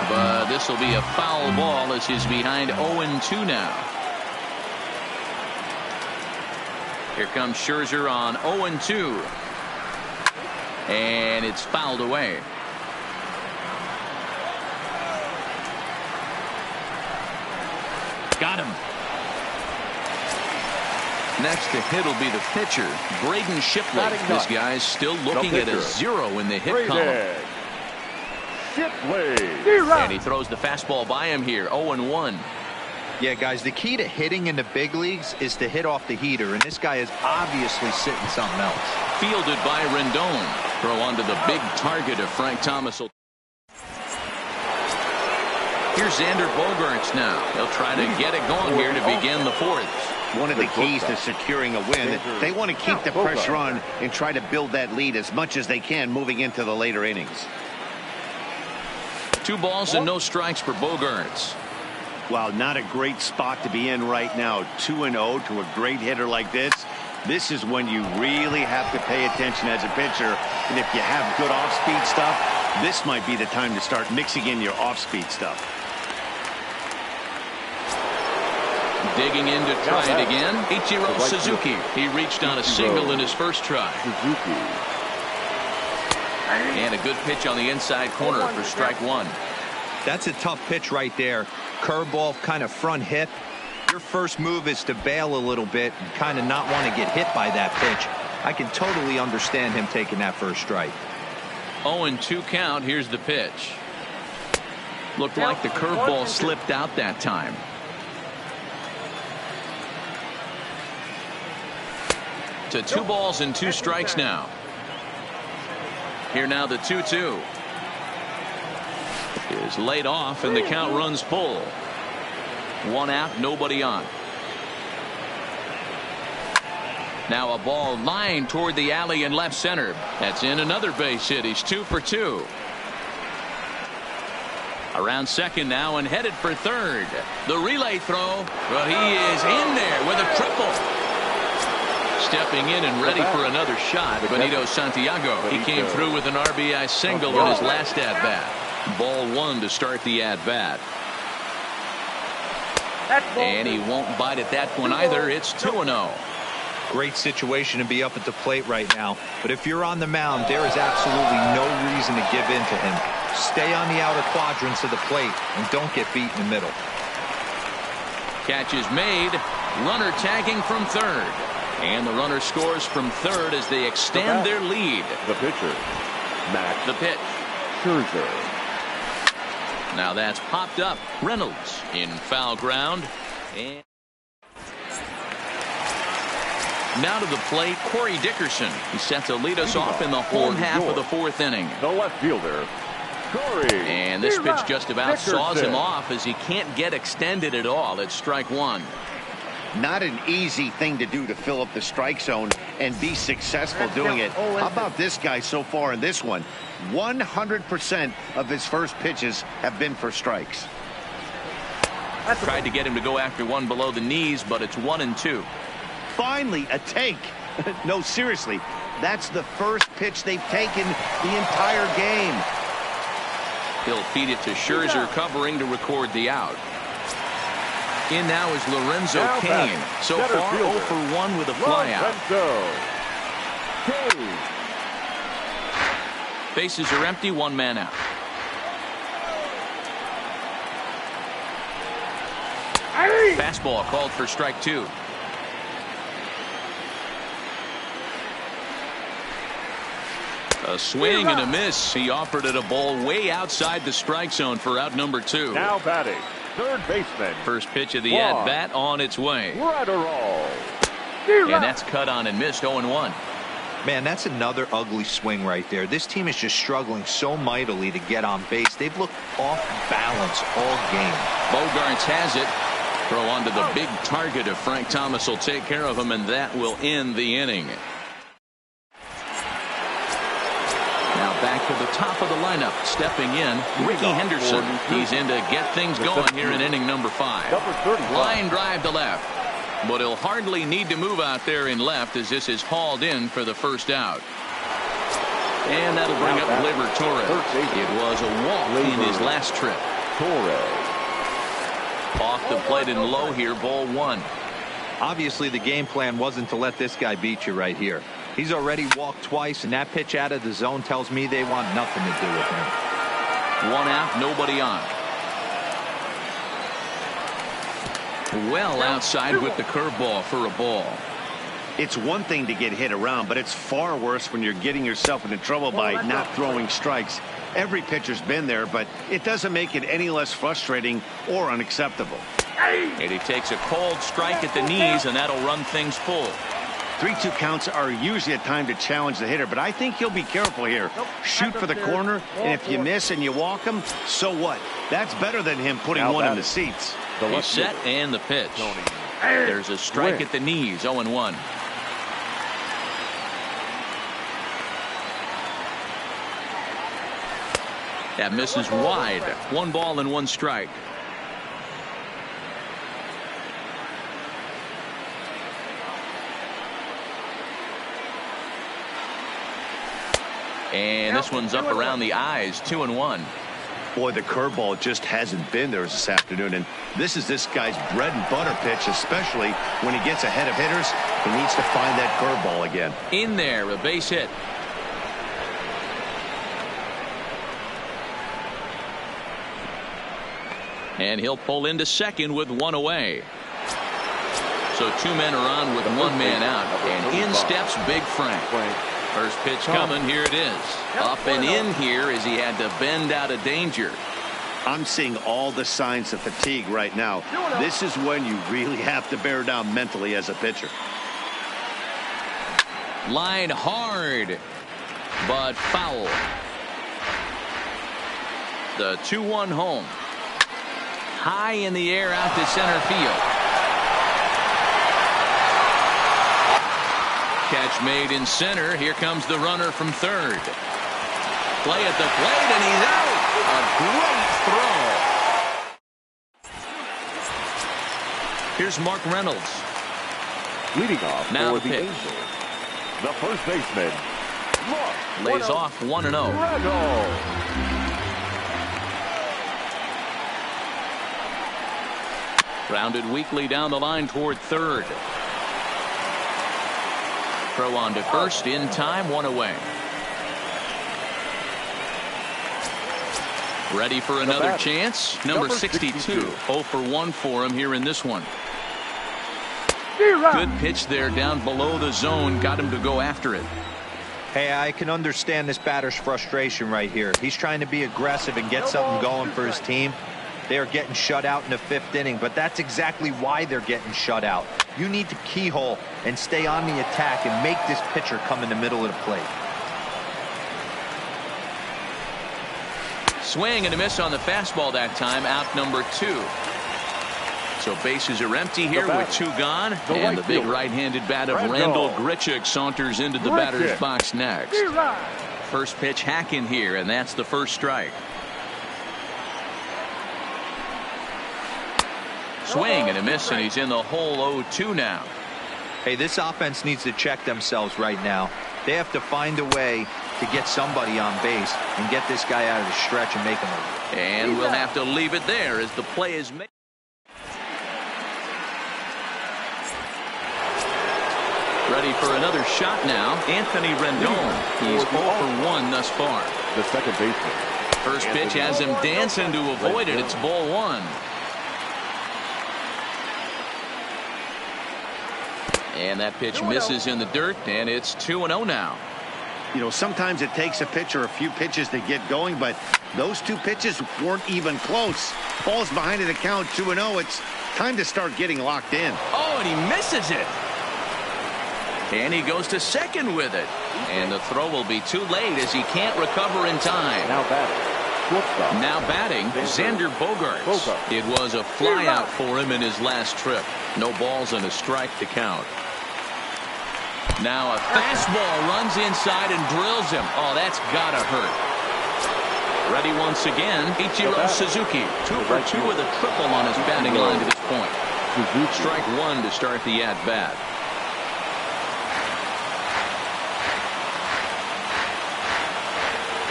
Speaker 1: But this will be a foul ball as he's behind 0-2 now. Here comes Scherzer on 0-2. And it's fouled away. Got him. Next to hit will be the pitcher, Braden Shipley. This guy's still looking at a 0 in the hit column.
Speaker 3: Shipley.
Speaker 1: And he throws the fastball by him here, 0-1.
Speaker 4: Yeah, guys, the key to hitting in the big leagues is to hit off the heater, and this guy is obviously sitting something else.
Speaker 1: Fielded by Rendon. Throw onto the big target of Frank Thomas. Here's Xander Bogaerts now. He'll try to get it going here to begin the fourth.
Speaker 2: One of the keys to securing a win, they want to keep the pressure on and try to build that lead as much as they can moving into the later innings.
Speaker 1: 2 balls and no strikes for Bogaerts.
Speaker 2: Well, not a great spot to be in right now. 2-0 to a great hitter like this. This is when you really have to pay attention as a pitcher. And if you have good off-speed stuff, this might be the time to start mixing in your off-speed stuff.
Speaker 1: Digging in to try it again. Ichiro Suzuki. He reached on a single in his first try. And a good pitch on the inside corner for strike 1.
Speaker 4: That's a tough pitch right there. Curveball, kind of front hip. Your first move is to bail a little bit and kind of not want to get hit by that pitch. I can totally understand him taking that first strike.
Speaker 1: 0-2 count. Here's the pitch. Looked like the curveball slipped out that time. To 2 balls and 2 strikes now. Here now the 2-2 is laid off and the count runs full. 1 out, nobody on. Now a ball lined toward the alley in left center. That's in another base hit. He's 2 for 2. Around second now and headed for third. The relay throw. Well, he is in there with a triple. Stepping in and ready for another shot, Benito Santiago. He came through with an RBI single in his last at-bat. Ball 1 to start the at-bat. And he won't bite at that one either. It's 2-0.
Speaker 4: Great situation to be up at the plate right now. But if you're on the mound, there is absolutely no reason to give in to him. Stay on the outer quadrants of the plate and don't get beat in the middle.
Speaker 1: Catch is made. Runner tagging from third. And the runner scores from third as they extend their lead.
Speaker 3: The pitcher, Max.
Speaker 1: The pitch.
Speaker 3: Scherzer.
Speaker 1: Now that's popped up. Reynolds in foul ground. And now to the plate, Corey Dickerson. He's set to lead us off in the home half of the 4th inning.
Speaker 3: The left fielder, Corey.
Speaker 1: And this pitch just about
Speaker 3: Dickerson
Speaker 1: saws him off as he can't get extended at all. It's strike 1.
Speaker 2: Not an easy thing to do to fill up the strike zone and be successful doing it. How about this guy so far in this one? 100% of his first pitches have been for strikes.
Speaker 1: Tried to get him to go after one below the knees, but it's 1-2.
Speaker 2: Finally, a take. No, seriously, that's the first pitch they've taken the entire game.
Speaker 1: He'll feed it to Scherzer, covering to record the out. In now is Lorenzo Cain. So far 0 for 1 with a flyout. Bases are empty, 1 man out. Fastball called for strike 2. A swing and a miss. He offered it a ball way outside the strike zone for out number 2.
Speaker 3: Now batting, third baseman.
Speaker 1: First pitch of the at-bat on its way.
Speaker 3: Retterall.
Speaker 1: And that's cut on and missed. 0-1.
Speaker 4: Man, that's another ugly swing right there. This team is just struggling so mightily to get on base. They've looked off balance all game.
Speaker 1: Bogaerts has it. Throw onto the big target if Frank Thomas will take care of him, and that will end the inning. Now back to the top of the lineup. Stepping in, Ricky Henderson. He's in to get things going here in inning number 5. Line drive to left. But he'll hardly need to move out there in left as this is hauled in for the first out. And that'll bring up Gleyber Torres. It was a walk in his last trip. Off the plate and low here, ball 1.
Speaker 4: Obviously, the game plan wasn't to let this guy beat you right here. He's already walked twice, and that pitch out of the zone tells me they want nothing to do with him.
Speaker 1: 1 out, nobody on. Well outside with the curveball for a ball.
Speaker 2: It's one thing to get hit around, but it's far worse when you're getting yourself into trouble by not throwing strikes. Every pitcher's been there, but it doesn't make it any less frustrating or unacceptable.
Speaker 1: And he takes a cold strike at the knees, and that'll run things full.
Speaker 2: 3-2 counts are usually a time to challenge the hitter, but I think he'll be careful here. Shoot for the corner, and if you miss and you walk him, so what? That's better than him putting one in the seats.
Speaker 1: He's set and the pitch. There's a strike at the knees, 0-1. That misses wide. 1 ball and 1 strike. And this one's up around the eyes, 2-1.
Speaker 2: Boy, the curveball just hasn't been there this afternoon, and this is this guy's bread and butter pitch, especially when he gets ahead of hitters. He needs to find that curveball again.
Speaker 1: In there, a base hit. And he'll pull into second with 1 away. So 2 men are on with 1 man out, and in steps Big Frank. First pitch coming, here it is. Up and in here as he had to bend out of danger.
Speaker 2: I'm seeing all the signs of fatigue right now. This is when you really have to bear down mentally as a pitcher.
Speaker 1: Line hard, but foul. The 2-1 home. High in the air out to center field. Catch made in center. Here comes the runner from third. Play at the plate, and he's out. A great throw. Here's Mark Reynolds.
Speaker 3: Leading off
Speaker 1: now
Speaker 3: for the Angels, the first baseman,
Speaker 1: lays off 1-0. Grounded weakly down the line toward third. Throw on to first in time, 1 away. Ready for another chance. Number 62. 0 for 1 for him here in this one. Good pitch there down below the zone. Got him to go after it.
Speaker 4: Hey, I can understand this batter's frustration right here. He's trying to be aggressive and get something going for his team. They are getting shut out in the 5th inning, but that's exactly why they're getting shut out. You need to keyhole and stay on the attack and make this pitcher come in the middle of the plate.
Speaker 1: Swing and a miss on the fastball that time. Out number 2. So bases are empty here with 2 gone. And the big right-handed bat of Randal Grichuk saunters into the batter's box next. First pitch hacking here, and that's the first strike. Swing and a miss, and he's in the hole 0-2 now.
Speaker 4: Hey, this offense needs to check themselves right now. They have to find a way to get somebody on base and get this guy out of the stretch and make him a.
Speaker 1: And we'll have to leave it there as the play is made. Ready for another shot now. Anthony Rendon. He's 0 for 1 thus far.
Speaker 3: The second baseman.
Speaker 1: First pitch has him dancing to avoid it. It's ball 1. And that pitch misses in the dirt, and it's 2-0 now.
Speaker 2: You know, sometimes it takes a pitcher a few pitches to get going, but those 2 pitches weren't even close. Ball's behind the count, 2-0. It's time to start getting locked in.
Speaker 1: Oh, and he misses it. And he goes to second with it. And the throw will be too late as he can't recover in time. Now batting, Xander Bogaerts. It was a flyout for him in his last trip. No balls and a strike to count. Now a fastball runs inside and drills him. Oh, that's gotta hurt. Ready once again, Ichiro Suzuki. 2 for 2 with a triple on his batting line to this point. Strike 1 to start the at-bat.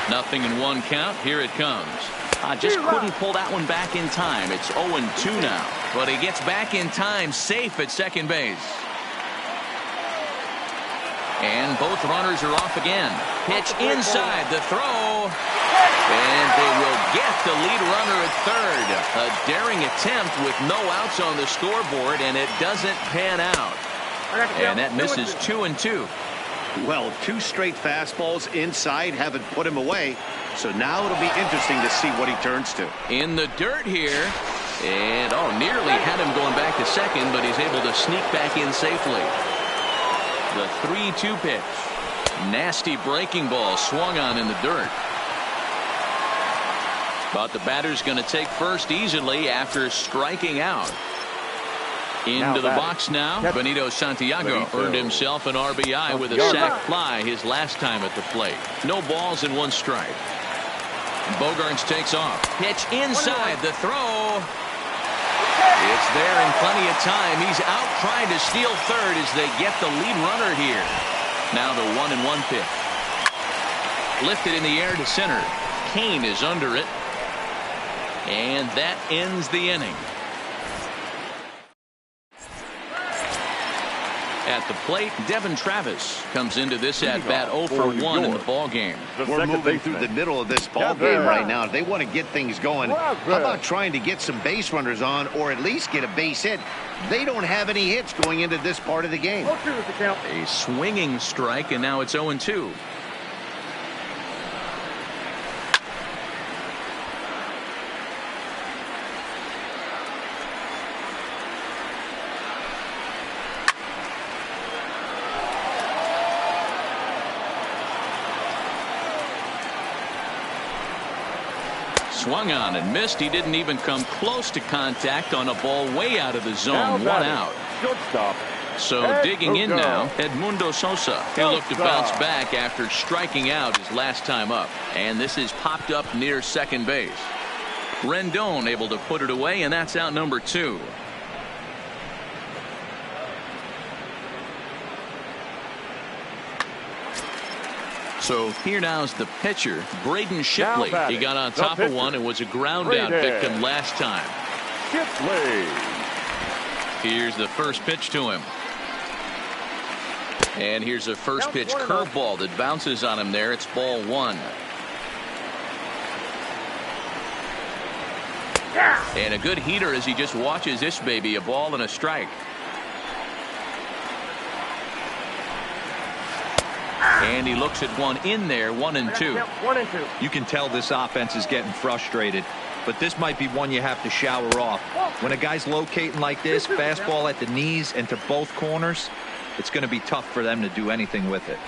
Speaker 1: Nothing in 1 count. Here it comes. Just couldn't pull that one back in time. It's 0-2 now. But he gets back in time, safe at second base. And both runners are off again. Pitch inside, the throw. And they will get the lead runner at third. A daring attempt with no outs on the scoreboard, and it doesn't pan out. And that misses 2-2.
Speaker 2: Well, 2 straight fastballs inside haven't put him away. So now it'll be interesting to see what he turns to.
Speaker 1: In the dirt here. And, nearly had him going back to second, but he's able to sneak back in safely. The 3-2 pitch. Nasty breaking ball swung on in the dirt. But the batter's going to take first easily after striking out. Into the box now. Benito Santiago earned himself an RBI with a sac fly his last time at the plate. No balls and 1 strike. Bogaerts takes off. Pitch inside, the throw. It's there in plenty of time. He's out trying to steal third as they get the lead runner here. Now the 1-1 pitch. Lifted in the air to center. Kane is under it. And that ends the inning. At the plate, Devin Travis comes into this at-bat 0 for 1 in the ballgame.
Speaker 2: We're moving through the middle of this ballgame right now. They want to get things going. How about trying to get some base runners on or at least get a base hit? They don't have any hits going into this part of the game.
Speaker 1: A swinging strike, and now it's 0-2. Swung on and missed. He didn't even come close to contact on a ball way out of the zone. 1 out. So digging in now, Edmundo Sosa. He'll look to bounce back after striking out his last time up. And this is popped up near second base. Rendon able to put it away, and that's out number 2. So here now is the pitcher, Braden Shipley. He got on top of one and was a ground out victim last time.
Speaker 3: Shipley.
Speaker 1: Here's the first pitch to him. And here's a first pitch curveball that bounces on him there. It's ball 1. And a good heater as he just watches this baby, a ball and a strike. And he looks at one in there, 1-2.
Speaker 4: You can tell this offense is getting frustrated, but this might be one you have to shower off. When a guy's locating like this, fastball at the knees and to both corners, it's going to be tough for them to do anything with it.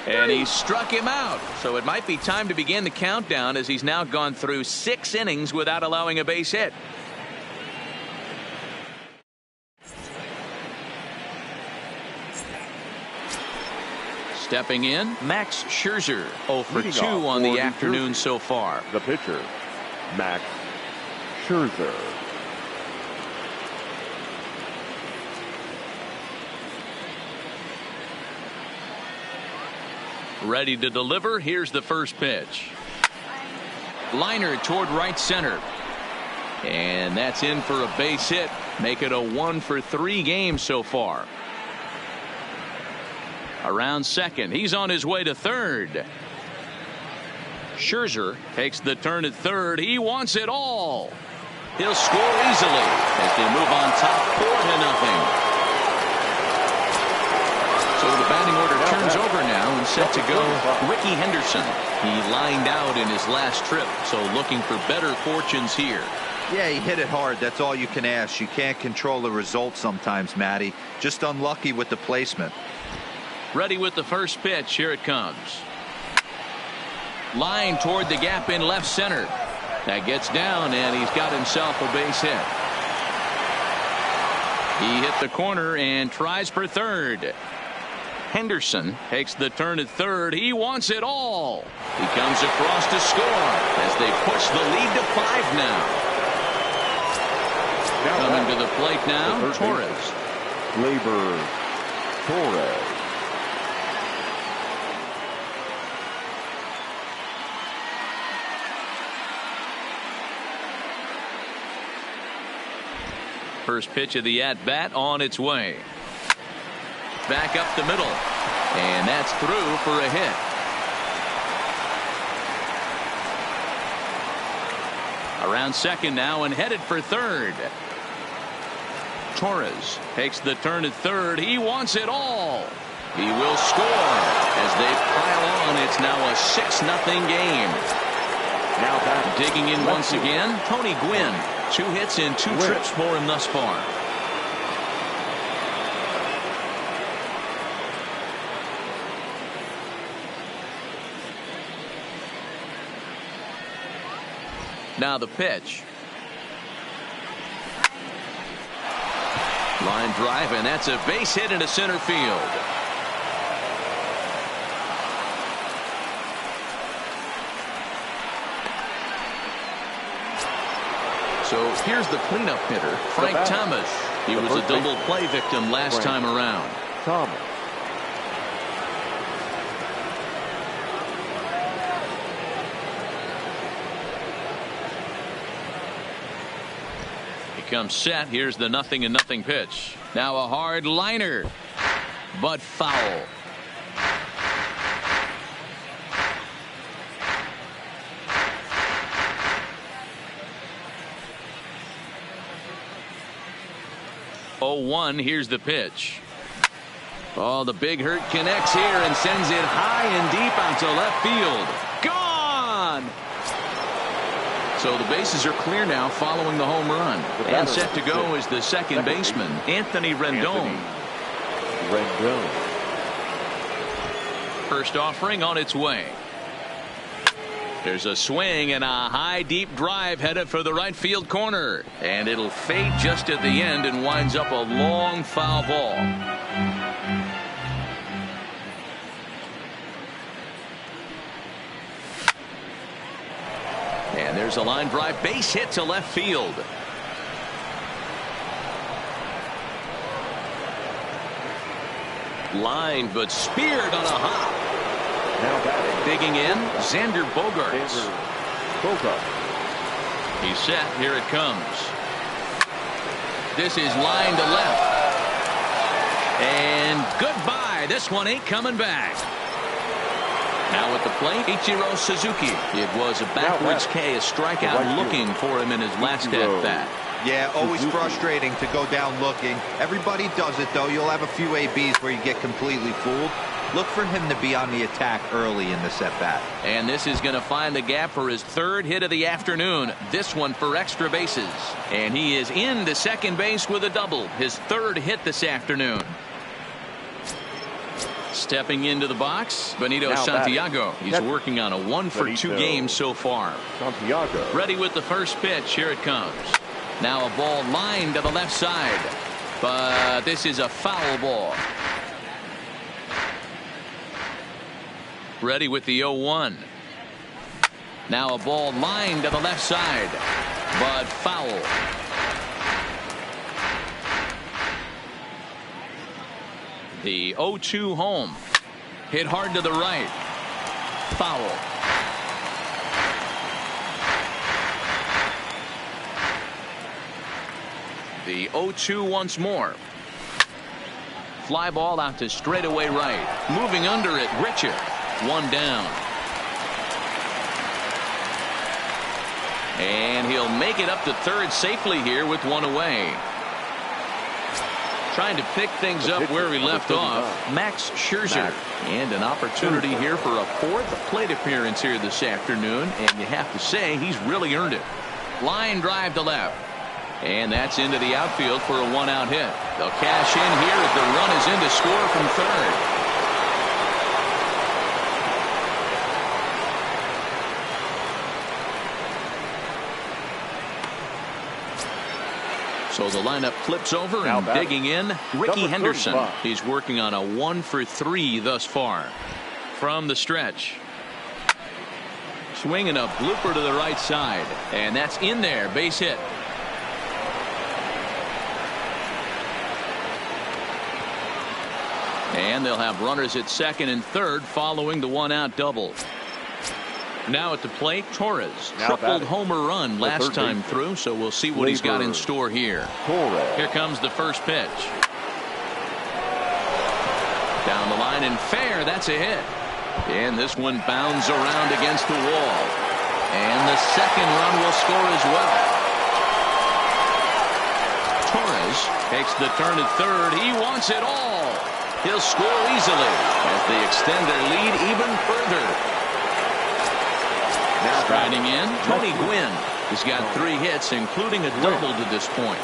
Speaker 1: And he struck him out. So it might be time to begin the countdown as he's now gone through 6 innings without allowing a base hit. Stepping in, Max Scherzer, 0 for 2 on the afternoon so far.
Speaker 3: The pitcher, Max Scherzer.
Speaker 1: Ready to deliver. Here's the first pitch. Liner toward right center. And that's in for a base hit. Make it a 1 for 3 game so far. Around second. He's on his way to third. Scherzer takes the turn at third. He wants it all. He'll score easily as they move on top 4-0. So the batting order turns over now and set to go Ricky Henderson. He lined out in his last trip, so looking for better fortunes here.
Speaker 4: Yeah, he hit it hard. That's all you can ask. You can't control the result sometimes, Matty. Just unlucky with the placement.
Speaker 1: Ready with the first pitch. Here it comes. Line toward the gap in left center. That gets down, and he's got himself a base hit. He hit the corner and tries for third. Henderson takes the turn at third. He wants it all. He comes across to score as they push the lead to 5 now. Coming to the plate now, Torres.
Speaker 3: Gleyber Torres.
Speaker 1: First pitch of the at-bat on its way. Back up the middle. And that's through for a hit. Around second now and headed for third. Torres takes the turn at third. He wants it all. He will score as they pile on. It's now a 6-0 game. Now back digging in once again, Tony Gwynn. 2 hits and 2 trips for him thus far. Now the pitch. Line drive, and that's a base hit into center field. So here's the cleanup hitter, Frank Thomas. He was a double play victim last time around.
Speaker 3: Thomas.
Speaker 1: He comes set. Here's the 0-0 pitch. Now a hard liner, but foul. Here's the pitch. Oh, the big hurt connects here and sends it high and deep out to left field. Gone! So the bases are clear now following the home run. And set to go is the second baseman, Anthony Rendon. First offering on its way. There's a swing and a high deep drive headed for the right field corner, and it'll fade just at the end and winds up a long foul ball. And there's a line drive base hit to left field. Line but speared on a hop. Now batting. Digging in, Xander Bogaerts. He's set. Here it comes. This is line to left. And goodbye. This one ain't coming back. Now at the plate, Ichiro Suzuki. It was a backwards K, a strikeout looking for him in his last at-bat.
Speaker 4: Yeah, always frustrating to go down looking. Everybody does it, though. You'll have a few ABs where you get completely fooled. Look for him to be on the attack early in the at-bat.
Speaker 1: And this is going to find the gap for his third hit of the afternoon. This one for extra bases. And he is into second base with a double. His third hit this afternoon. Stepping into the box, Benito Santiago. He's working on a 1-for-2 game so far.
Speaker 3: Santiago.
Speaker 1: Ready with the first pitch. Here it comes. Now a ball lined to the left side. But this is a foul ball. Ready with the 0-1. Now a ball lined to the left side, but foul. The 0-2 home. Hit hard to the right. Foul. The 0-2 once more. Fly ball out to straightaway right. Moving under it, Richard. One down. And he'll make it up to third safely here with one away. Trying to pick things up where we left off, Max Scherzer. And an opportunity here for a fourth plate appearance here this afternoon. And you have to say he's really earned it. Line drive to left. And that's into the outfield for a 1-out hit. They'll cash in here as the run is in to score from third. So the lineup flips over and digging in, Ricky Henderson. He's working on a 1-for-3 thus far. From the stretch. Swinging a blooper to the right side. And that's in there. Base hit. And they'll have runners at second and third following the one-out double. Now at the plate, Torres. Tripled homer run last time through, so we'll see what he's got in store here. Here comes the first pitch. Down the line and fair. That's a hit. And this one bounds around against the wall. And the second run will score as well. Torres takes the turn at third. He wants it all. He'll score easily as they extend their lead even further. Now striding in, Tony Gwynn has got 3 hits, including a double to this point.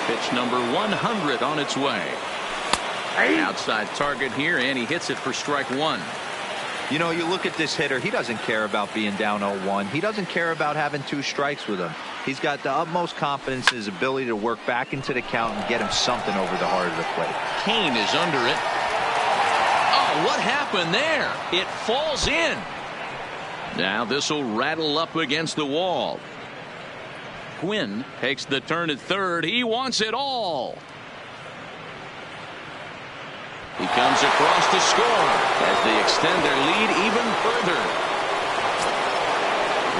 Speaker 1: Pitch number 100 on its way. Outside target here, and he hits it for strike 1.
Speaker 4: You know, you look at this hitter, he doesn't care about being down 0-1. He doesn't care about having 2 strikes with him. He's got the utmost confidence in his ability to work back into the count and get him something over the heart of the plate.
Speaker 1: Kane is under it. Oh, what happened there? It falls in. Now this will rattle up against the wall. Gwynn takes the turn at third. He wants it all. He comes across to score as they extend their lead even further.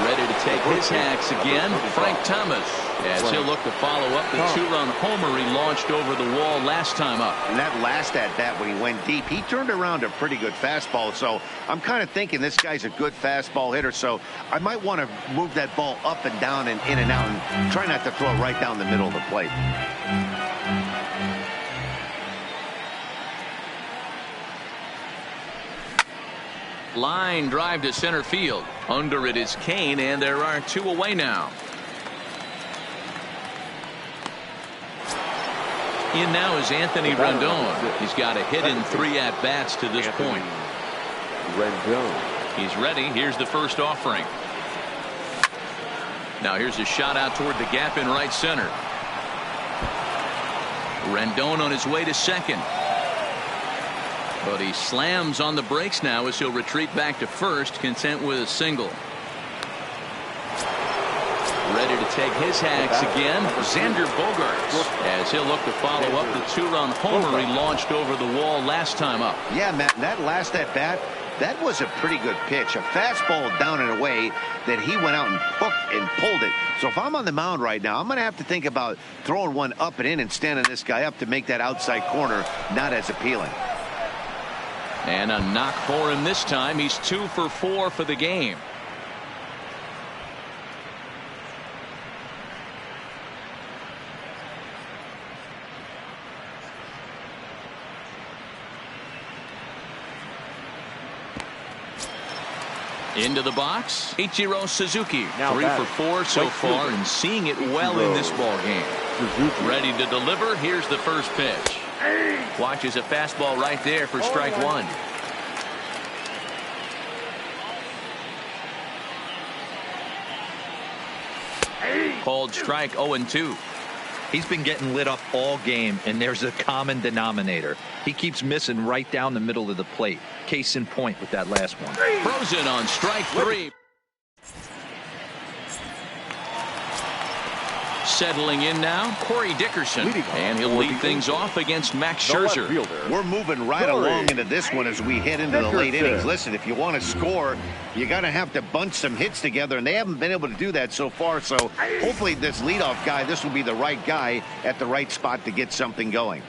Speaker 1: Ready to take his hacks again, Frank Thomas, as he'll look to follow up the 2-run homer he launched over the wall last time up.
Speaker 2: And that last at-bat when he went deep, he turned around a pretty good fastball. So I'm kind of thinking this guy's a good fastball hitter. So I might want to move that ball up and down and in and out and try not to throw it right down the middle of the plate.
Speaker 1: Line drive to center field. Under it is Kane, and there are 2 away now. In now is Anthony Rendon. He's got a hit in 3 at-bats to this point.
Speaker 3: Rendon.
Speaker 1: He's ready. Here's the first offering. Now here's a shot out toward the gap in right center. Rendon on his way to second. But he slams on the brakes now as he'll retreat back to first, content with a single. Ready to take his hacks again, Xander Bogaerts, as he'll look to follow up the 2-run homer he launched over the wall last time up.
Speaker 2: Yeah, Matt, that last at-bat, that was a pretty good pitch. A fastball down and away that he went out and hooked and pulled it. So if I'm on the mound right now, I'm going to have to think about throwing one up and in and standing this guy up to make that outside corner not as appealing.
Speaker 1: And a knock for him this time. He's 2 for 4 for the game. Into the box, Ichiro Suzuki.
Speaker 3: Now
Speaker 1: 3 for 4 so far and seeing it well in this ball game. Ready to deliver. Here's the first pitch. Watches a fastball right there for strike 1. Called strike 0-2.
Speaker 4: He's been getting lit up all game, and there's a common denominator. He keeps missing right down the middle of the plate. Case in point with that last one.
Speaker 1: Frozen on strike 3. Settling in now, Corey Dickerson, and he'll lead things off against Max Scherzer.
Speaker 2: We're moving right along into this one as we head into the late innings. Listen, if you want to score, you got to have to bunch some hits together, and they haven't been able to do that so far. So hopefully this leadoff guy, this will be the right guy at the right spot to get something going.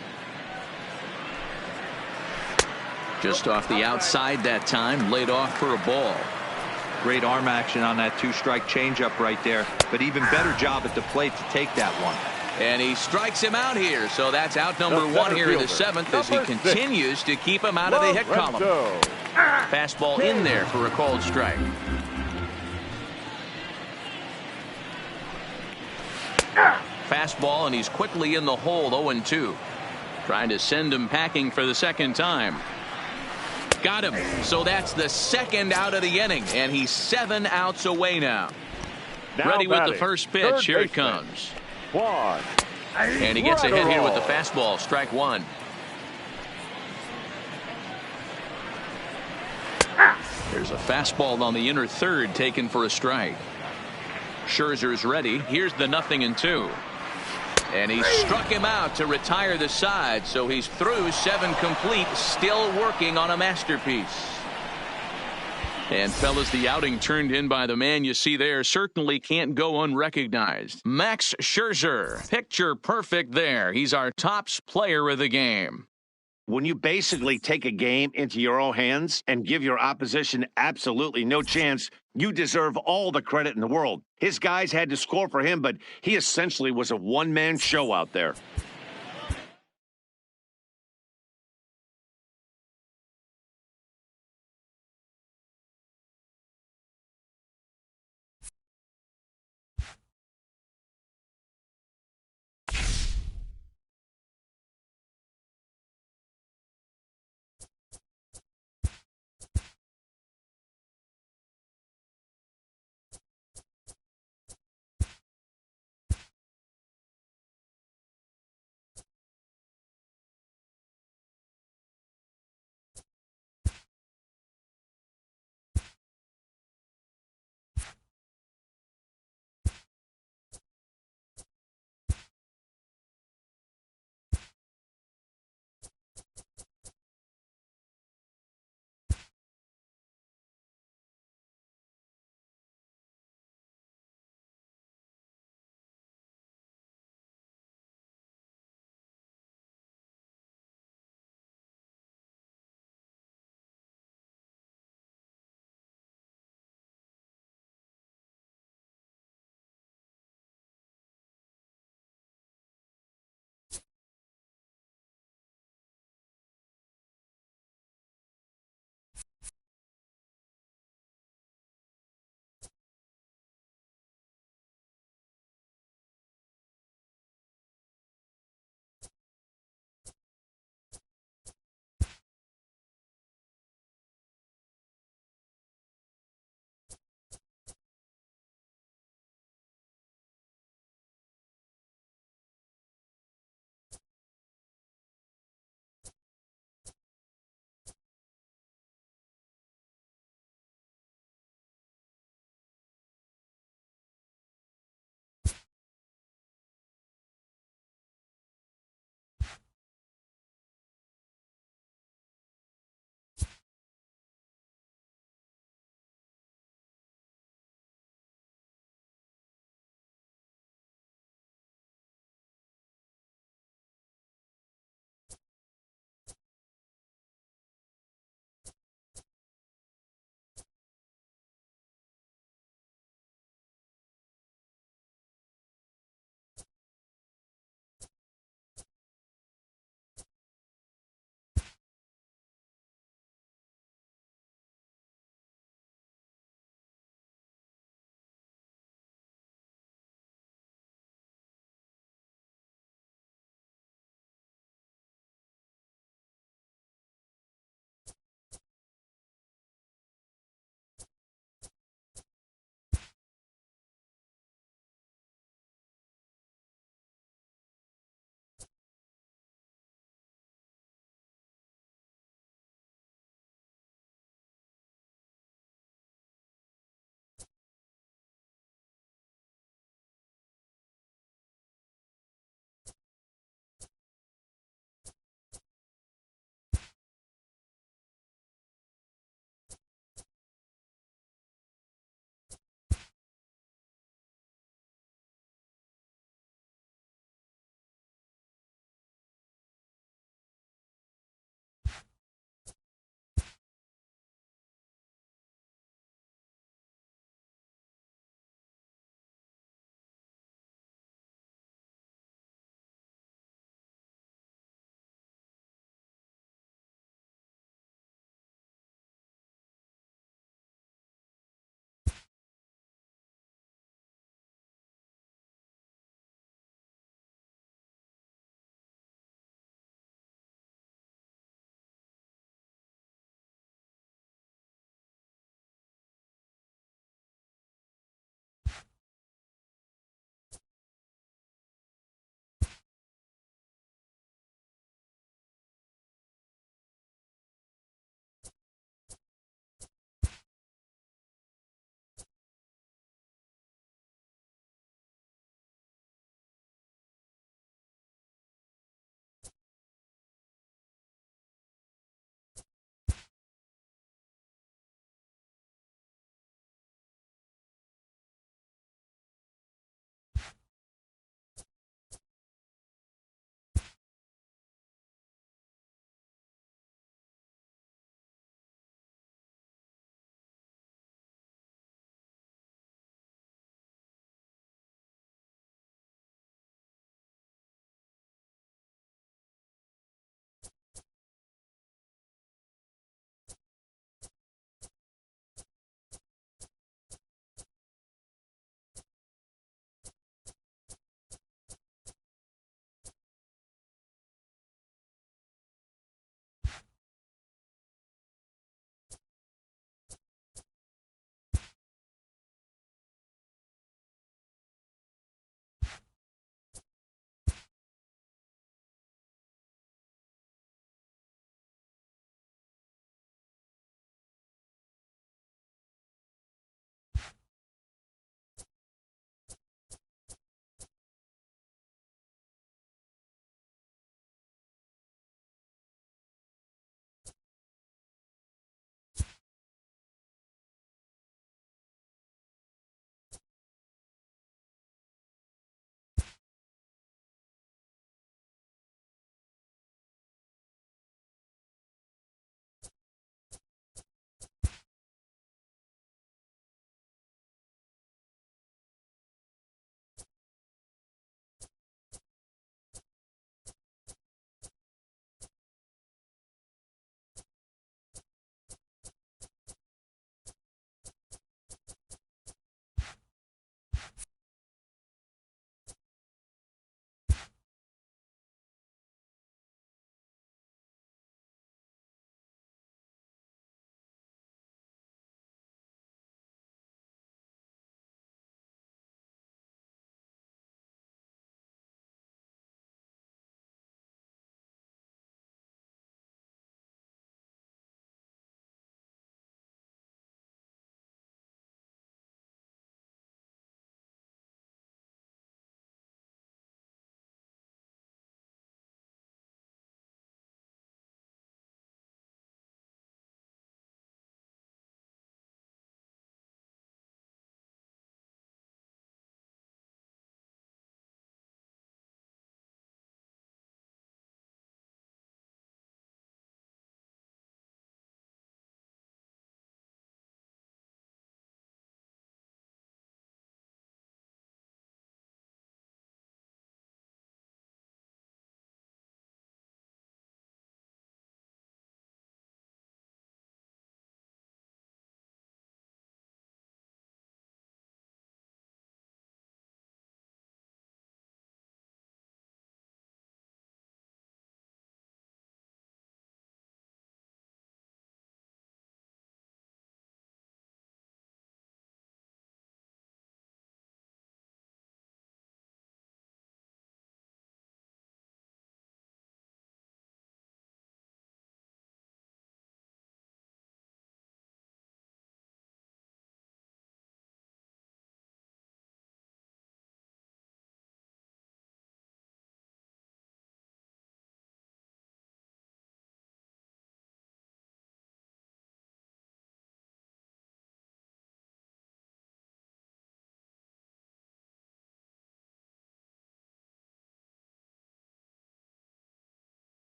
Speaker 1: Just off the outside that time, laid off for a ball.
Speaker 4: Great arm action on that 2-strike changeup right there, but even better job at the plate to take that one.
Speaker 1: And he strikes him out here, so that's out number 1 here in the 7th as he continues to keep him out of the hit column. Fastball in there for a called strike. Fastball, and he's quickly in the hole, 0-2. Trying to send him packing for the second time. Got him. So that's the second out of the inning, and he's 7 outs away now. Ready with the first pitch. Here it comes.
Speaker 3: One.
Speaker 1: And he gets ahead here with the fastball, strike one. There's a fastball on the inner third taken for a strike. Scherzer's ready. Here's the 0-2. And he struck him out to retire the side, so he's through 7 complete, still working on a masterpiece. And fellas, the outing turned in by the man you see there certainly can't go unrecognized. Max Scherzer, picture perfect there. He's our tops player of the game.
Speaker 2: When you basically take a game into your own hands and give your opposition absolutely no chance, you deserve all the credit in the world. His guys had to score for him, but he essentially was a one-man show out there.